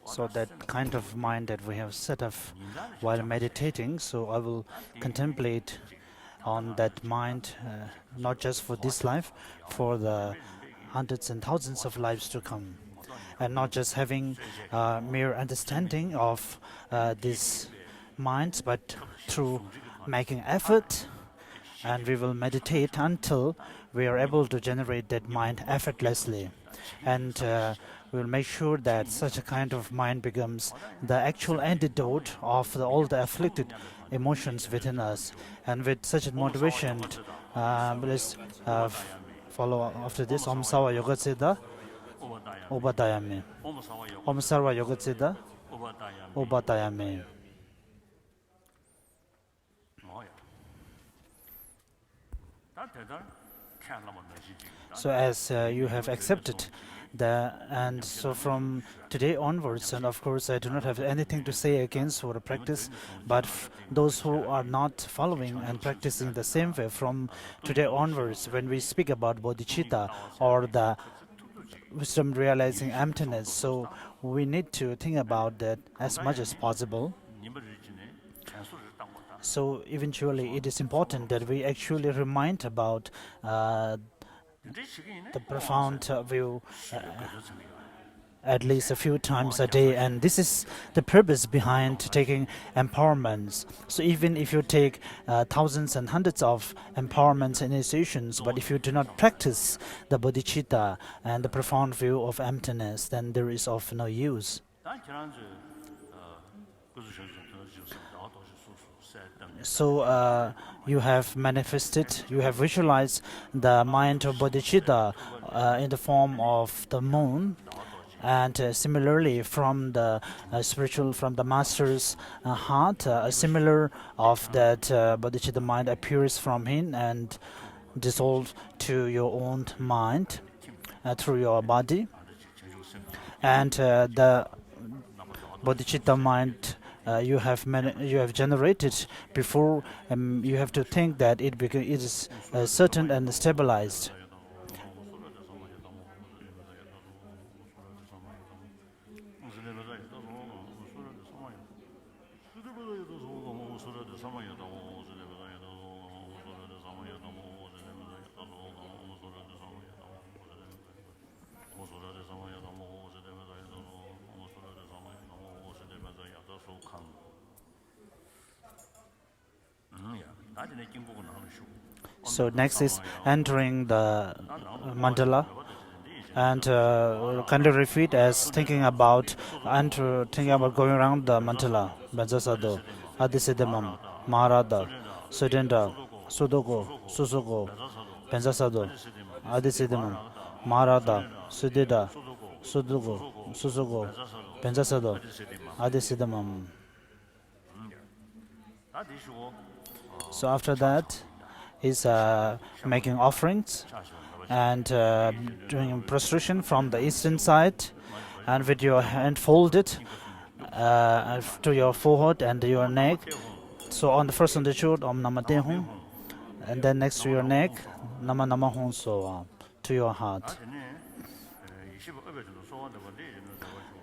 So that kind of mind that we have set up while meditating, so I will contemplate on that mind, not just for this life, for the hundreds and thousands of lives to come, and not just having mere understanding of these minds, but through making effort, and we will meditate until we are able to generate that mind effortlessly, and we will make sure that such a kind of mind becomes the actual antidote of all the afflicted emotions within us. And with such a motivation, let's follow after this. Om Sawa Yoga Siddha Obadayame. Om Sarva Yoga Siddha Obadayame. So as you have accepted and so from today onwards, and of course I do not have anything to say against for the practice, but those who are not following and practicing the same way, from today onwards, when we speak about bodhicitta or the wisdom realizing emptiness, so we need to think about that as much as possible. So eventually it is important that we actually remind about the profound view at least a few times a day, and this is the purpose behind taking empowerments. So even if you take thousands and hundreds of empowerments initiations, but if you do not practice the bodhicitta and the profound view of emptiness, then there is of no use. So you have manifested, you have visualized the mind of bodhicitta in the form of the moon, and similarly from the from the master's heart, similar of that bodhicitta mind appears from him and dissolves to your own mind through your body, and the bodhicitta mind you have generated before, you have to think that it is certain and stabilized. So next is entering the mandala, and kindly repeat as thinking about going around the mandala. Benzasado, Adisidamam, Maharada, Sudenda, Sudogo, Susugo, Benzasado, Adisidamam, Maharada, Sudida, Sudugo, Susugo, Benzasado, Adisidamam. So after that is making offerings and doing prostration from the eastern side, and with your hand folded to your forehead and your neck. So on the first on the shoot, Om Namah Tehum, and then next to your neck, Nama Nama Hon, so to your heart.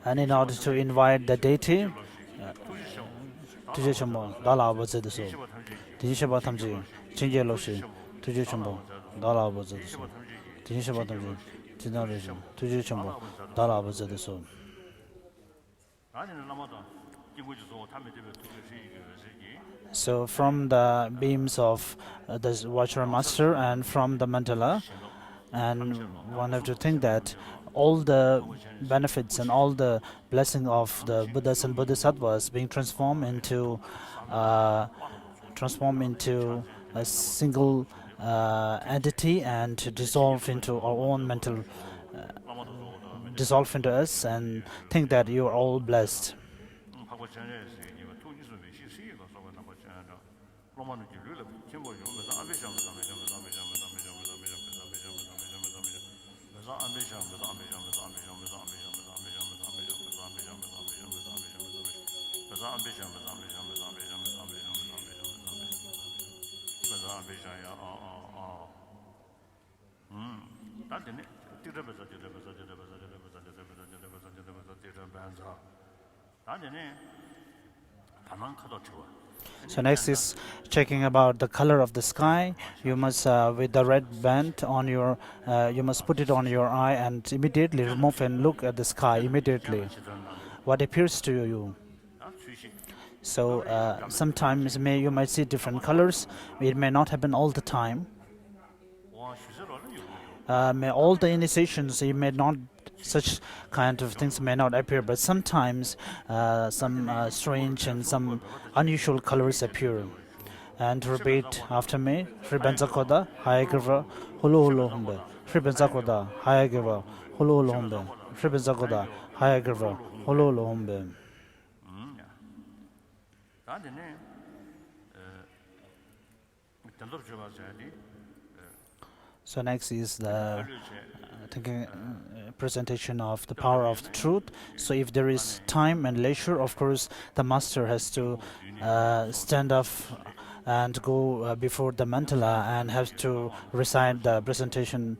And in order to invite the deity, Tuje Chambo, Dala Abazed so, Tijishaba Tamji, Chinja Loshi, Tuje Chambo, Dala Abazed so, Tijishaba Tamji, Tinarism, Tuje Chambo, Dala Abazed so. So from the beams of the Watcher Master and from the mandala, and one have to think that all the benefits and all the blessing of the Buddhas and Bodhisattvas being transform into a single entity and to dissolve into our own mental, dissolve into us and think that you are all blessed. So next is checking about the color of the sky. You must, with the red band on your, you must put it on your eye and immediately remove and look at the sky immediately. What appears to you? So sometimes you might see different colors. It may not happen all the time. May all the initiations, it may not, such kind of things may not appear, but sometimes some strange and some unusual colors appear. And repeat after me. Shribenzakoda, Hayagriva, Hulu Hulu Humbe. Shribenzakoda, Hayagriva, Hulu Hulu Humbe. Shribenzakoda, Hayagriva, Hulu Hulu Humbe. So next is the presentation of the power of the truth. So if there is time and leisure, of course, the master has to stand up and go before the mandala and has to recite the presentation,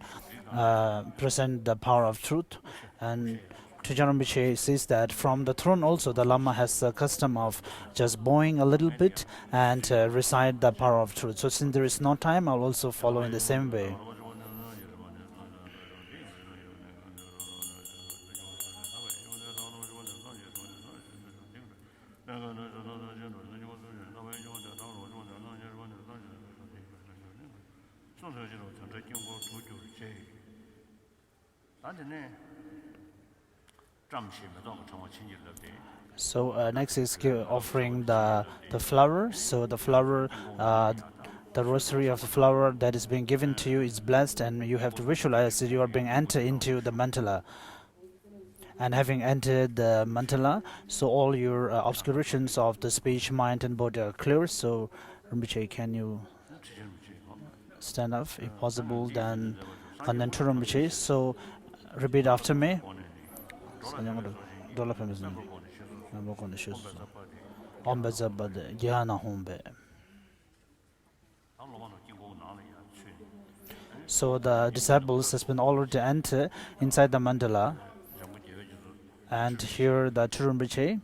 present the power of truth. And Trijang Rinpoche says that from the throne also the Lama has the custom of just bowing a little bit and recite the power of truth. So since there is no time, I'll also follow in the same way. So next is offering the flower. So the flower, the rosary of the flower that is being given to you is blessed, and you have to visualize that you are being entered into the mandala. And having entered the mandala, so all your obscurations of the speech, mind, and body are clear. So Rinpoche, can you stand up if possible? Then Kandantu Rinpoche. So repeat after me. So the disciples has been already entered inside the mandala, and here the Rinpoche,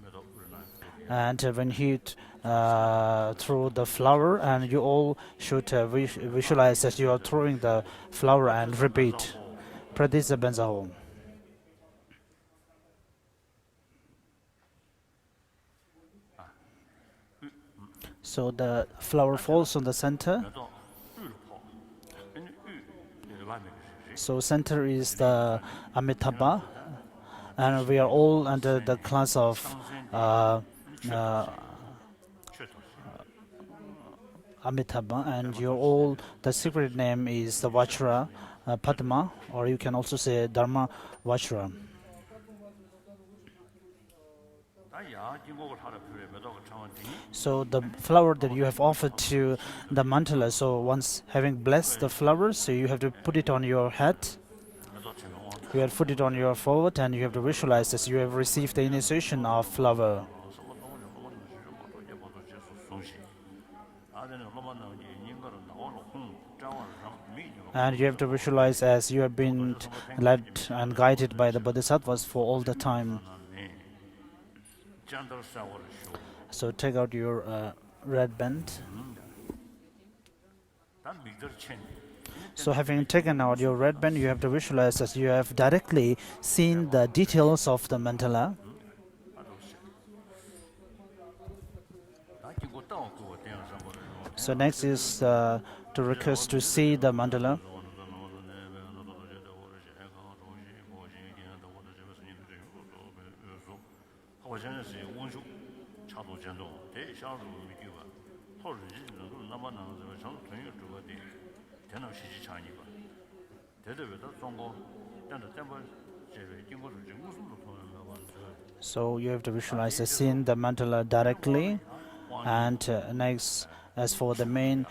and when he throw the flower, and you all should visualize that you are throwing the flower and repeat Pradisa Benzaho. So the flower falls on the center. So center is the Amitabha, and we are all under the class of Amitabha, and your all the secret name is the Vajra Padma, or you can also say Dharma Vajra. So the flower that you have offered to the mandala, so once having blessed the flower, so you have to put it on your head. You have to put it on your forehead, and you have to visualize this. You have received the initiation of flower. And you have to visualize as you have been led and guided by the Bodhisattvas for all the time. So take out your red band. So having taken out your red band, you have to visualize as you have directly seen the details of the mandala. So next is to request to see the mandala. So you have to visualize the scene, the mandala directly. And next, as for the main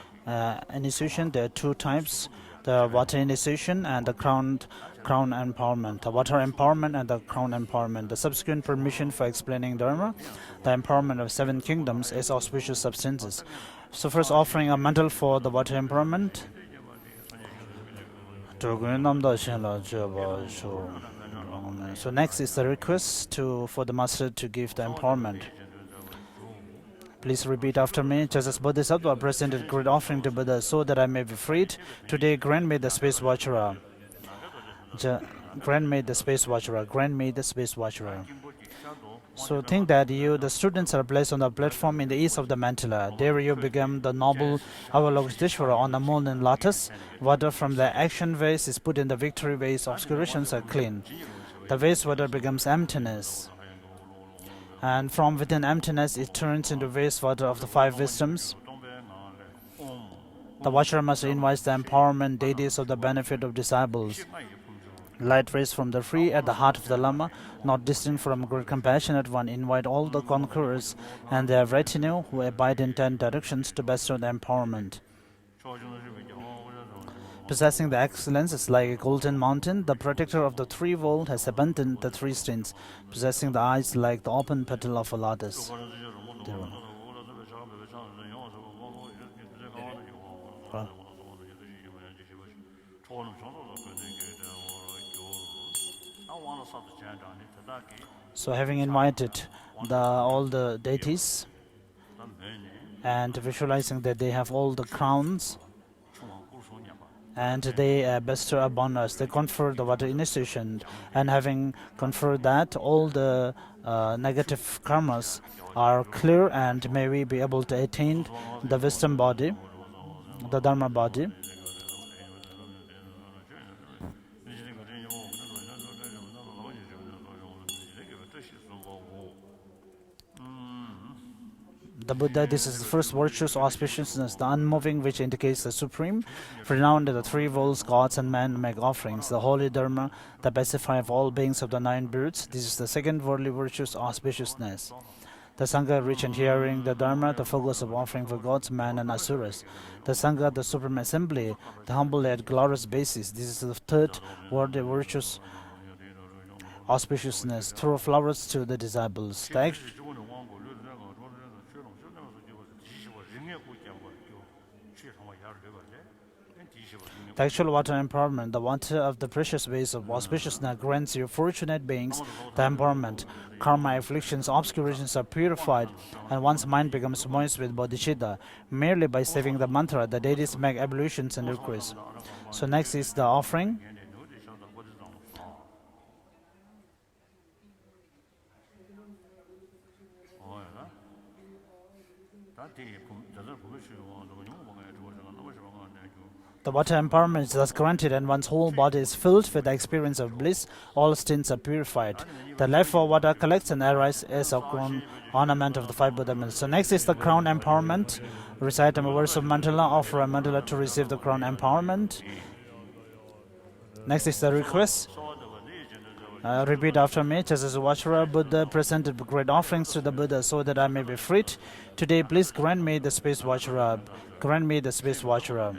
initiation, there are two types: the water initiation and the crown empowerment. The water empowerment and the crown empowerment. The subsequent permission for explaining dharma, the empowerment of seven kingdoms, is auspicious substances. So first, offering a mantle for the water empowerment. So next is the request for the master to give the empowerment. Please repeat after me. Just as Bodhisattva presented great offering to Buddha so that I may be freed, today grant me the space Vajra. Grant me the space Vajra. Grant me the space Vajra. So think that you, the students, are placed on the platform in the east of the mandala. There you become the noble Avalokiteshvara on the moon in lotus. Water from the action vase is put in the victory vase. Obscurations are clean. The vase water becomes emptiness. And from within emptiness, it turns into vase water of the five wisdoms. The Vajra must invite the empowerment deities of the benefit of disciples. Light rays from the free at the heart of the Lama, not distinct from great compassionate one, invite all the conquerors and their retinue who abide in 10 directions to bestow the empowerment. Possessing the excellence is like a golden mountain. The protector of the three worlds has abandoned the three streams, possessing the eyes like the open petal of a lotus. So having invited all the deities and visualizing that they have all the crowns and they bestow upon us, they confer the water initiation, and having conferred that, all the negative karmas are clear, and may we be able to attain the wisdom body, the dharma body. The Buddha, this is the first virtuous auspiciousness, the unmoving, which indicates the supreme. Renowned the three worlds, gods and men make offerings. The holy dharma, the pacifier of all beings of the nine birds. This is the second worldly virtuous auspiciousness. The Sangha, rich in hearing the dharma, the focus of offering for gods, men and asuras. The Sangha, the supreme assembly, the humble yet glorious basis. This is the third worldly virtuous auspiciousness, throw flowers to the disciples. The actual water empowerment, the water of the precious ways of auspiciousness, grants you fortunate beings the empowerment. Karma, afflictions, obscurations are purified, and one's mind becomes moist with bodhicitta. Merely by saving the mantra, the deities make ablutions and requests. So next is the offering. The water empowerment is thus granted, and one's whole body is filled with the experience of bliss. All stains are purified. The leftover water collects and arises as a crown ornament of the five Buddha mantras. So next is the crown empowerment. Recite a verse of mandala, offer a mandala to receive the crown empowerment. Next is the request. Repeat after me. Just as Vajra Buddha presented great offerings to the Buddha so that I may be freed, today please grant me the space Vajra. Grant me the space Vajra.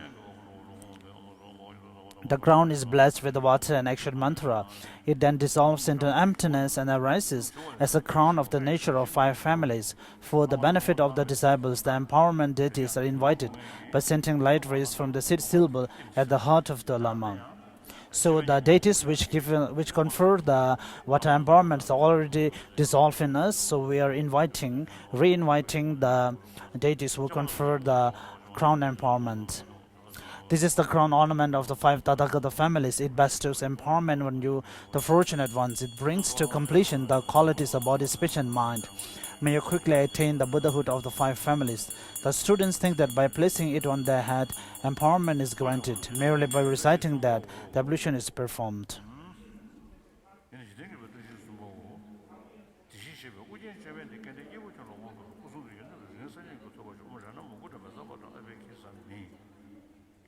The ground is blessed with the water and action mantra. It then dissolves into emptiness and arises as a crown of the nature of five families. For the benefit of the disciples, the empowerment deities are invited by sending light rays from the syllable at the heart of the Lama. So the deities which confer the water empowerment are already dissolved in us. So we are re-inviting the deities who confer the crown empowerment. This is the crown ornament of the five Tathagata families. It bestows empowerment on you, the fortunate ones. It brings to completion the qualities of body, speech, and mind. May you quickly attain the Buddhahood of the five families. The students think that by placing it on their head, empowerment is granted. Merely by reciting that, the ablution is performed.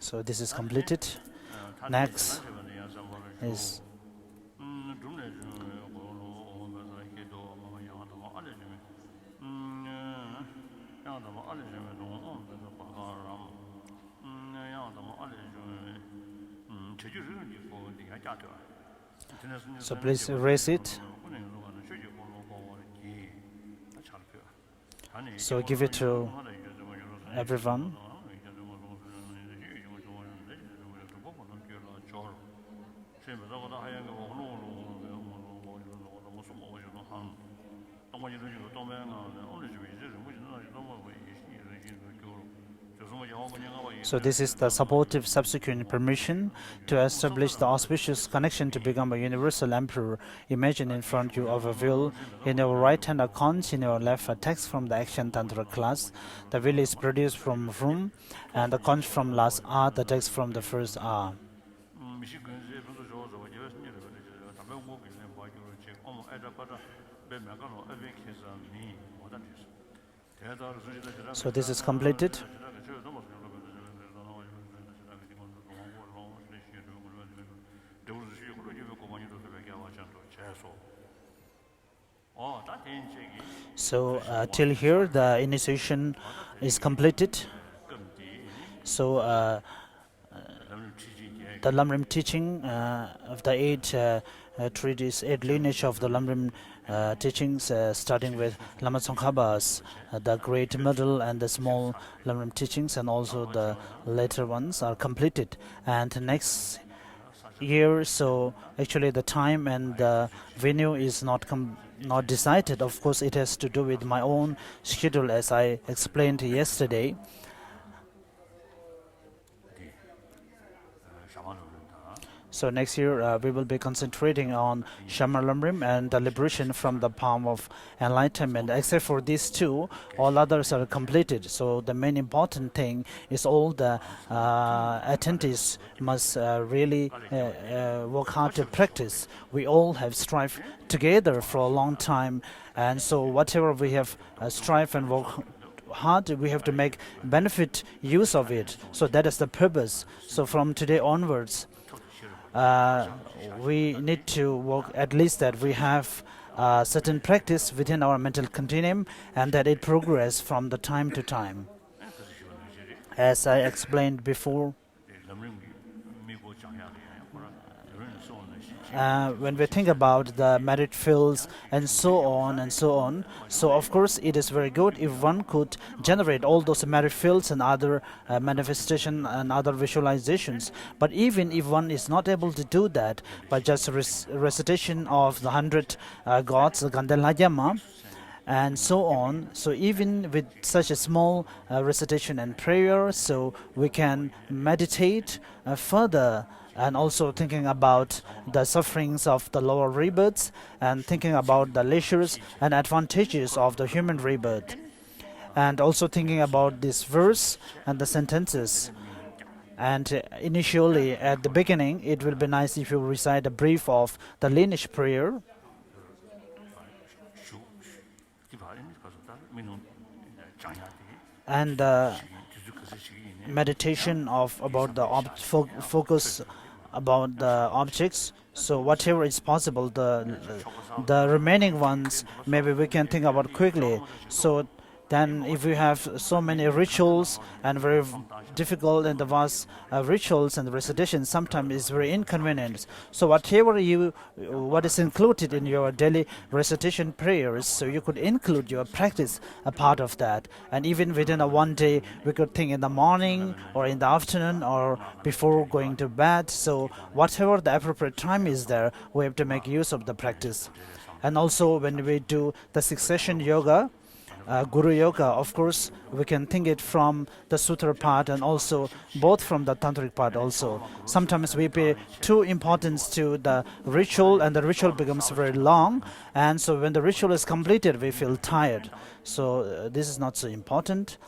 So this is completed. Next is so please erase it. So I give it to everyone. So this is the supportive subsequent permission to establish the auspicious connection to become a universal emperor. Imagine in front you of a wheel. In your right hand a conch, in your left a text from the action tantra class. The wheel is produced from room and the conch from last R, the text from the first R. So this is completed. So till here the initiation is completed. So the Lamrim teaching of the 8 treatises, 8 lineage of the Lamrim teachings, starting with Lama Tsongkhapa's, the great, middle and the small Lamrim teachings, and also the later ones are completed. And next year, so actually the time and the venue is not decided. Of course, it has to do with my own schedule, as I explained yesterday. So next year we will be concentrating on Serajey Lamrim and the liberation from the palm of enlightenment. Except for these two, all others are completed. So the main important thing is all the attendees must really work hard to practice. We all have strived together for a long time, and so whatever we have strived and worked hard, we have to make benefit use of it. So that is the purpose. So from today onwards, we need to work at least that we have certain practice within our mental continuum and that it progress from the time to time. As I explained before, when we think about the merit fields and so on, so of course it is very good if one could generate all those merit fields and other manifestation and other visualizations. But even if one is not able to do that by just recitation of the 100 gods, the Gandalayama, and so on, so even with such a small recitation and prayer, so we can meditate further, and also thinking about the sufferings of the lower rebirths and thinking about the leisures and advantages of the human rebirth, and also thinking about this verse and the sentences. And initially, at the beginning, it will be nice if you recite a brief of the lineage prayer. And meditation of about the focus about the objects. So whatever is possible, the remaining ones maybe we can think about quickly. So then if we have so many rituals and very difficult and the vast rituals and recitations, sometimes it's very inconvenient. So whatever what is included in your daily recitation prayers, so you could include your practice a part of that. And even within a one day, we could think in the morning or in the afternoon or before going to bed. So whatever the appropriate time is there, we have to make use of the practice. And also when we do the succession yoga, Guru Yoga, of course, we can think it from the Sutra part and also both from the Tantric part also. Sometimes we pay too importance to the ritual and the ritual becomes very long, and so when the ritual is completed, we feel tired. So this is not so important.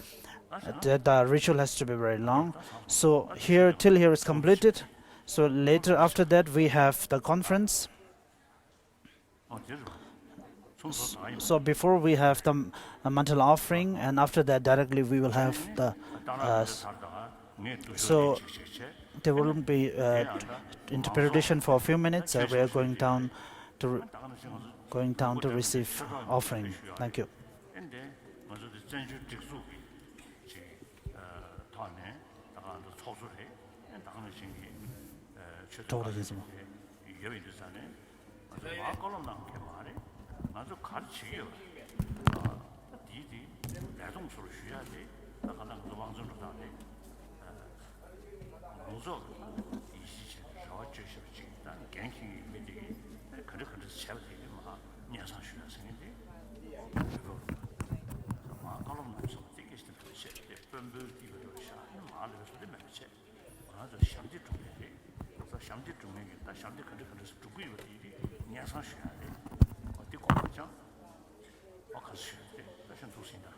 The ritual has to be very long. So till here is completed. So later after that we have the conference. So before we have the mantle offering, and after that directly we will have the so there will be interpretation for a few minutes. We are going down to receive offering. Thank you. 아주 가르치기요. 디디 대동소를 쉬어야 돼. 나가는 그 왕정도 다 돼. 공적 이 시절 저주시 지단 갱신이 미리 그렇게 세워 되게 막 녀상 쉬어 생인데. 그거 막 알아보면 되게 싶은 시 뻔뻔 이거 샤 말을 소리 매체. 아주 샴지 중에 그래서 샴지 중에 다 샴지 그렇게 두고 이게 녀상 쉬어야 돼. 어디 공장 가서 돼. 다시 도신다.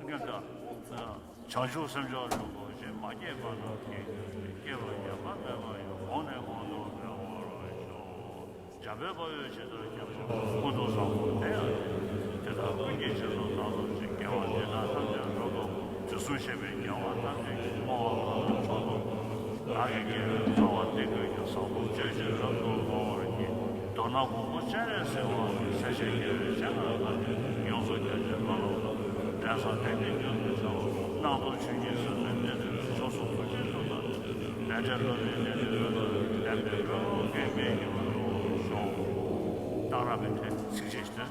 그러니까 장수 선조라고 이제 많이 봐도 개발이야. 맞아요. 오늘 잡아봐요. 제대로 잡고 고도상 돼요. 제가 군계에서 나도 이제 개발되나 상대로도 주수셰베 영화한테 저도 나에게 저한테 사고 제대로 이렇게 떠나고 뭐 잘해서 사실 제가 용서되지 말고 그래서 대표님께서 나도 주님께서 조속을 해서 나절로 대표로 개명으로 따라면서 suggestion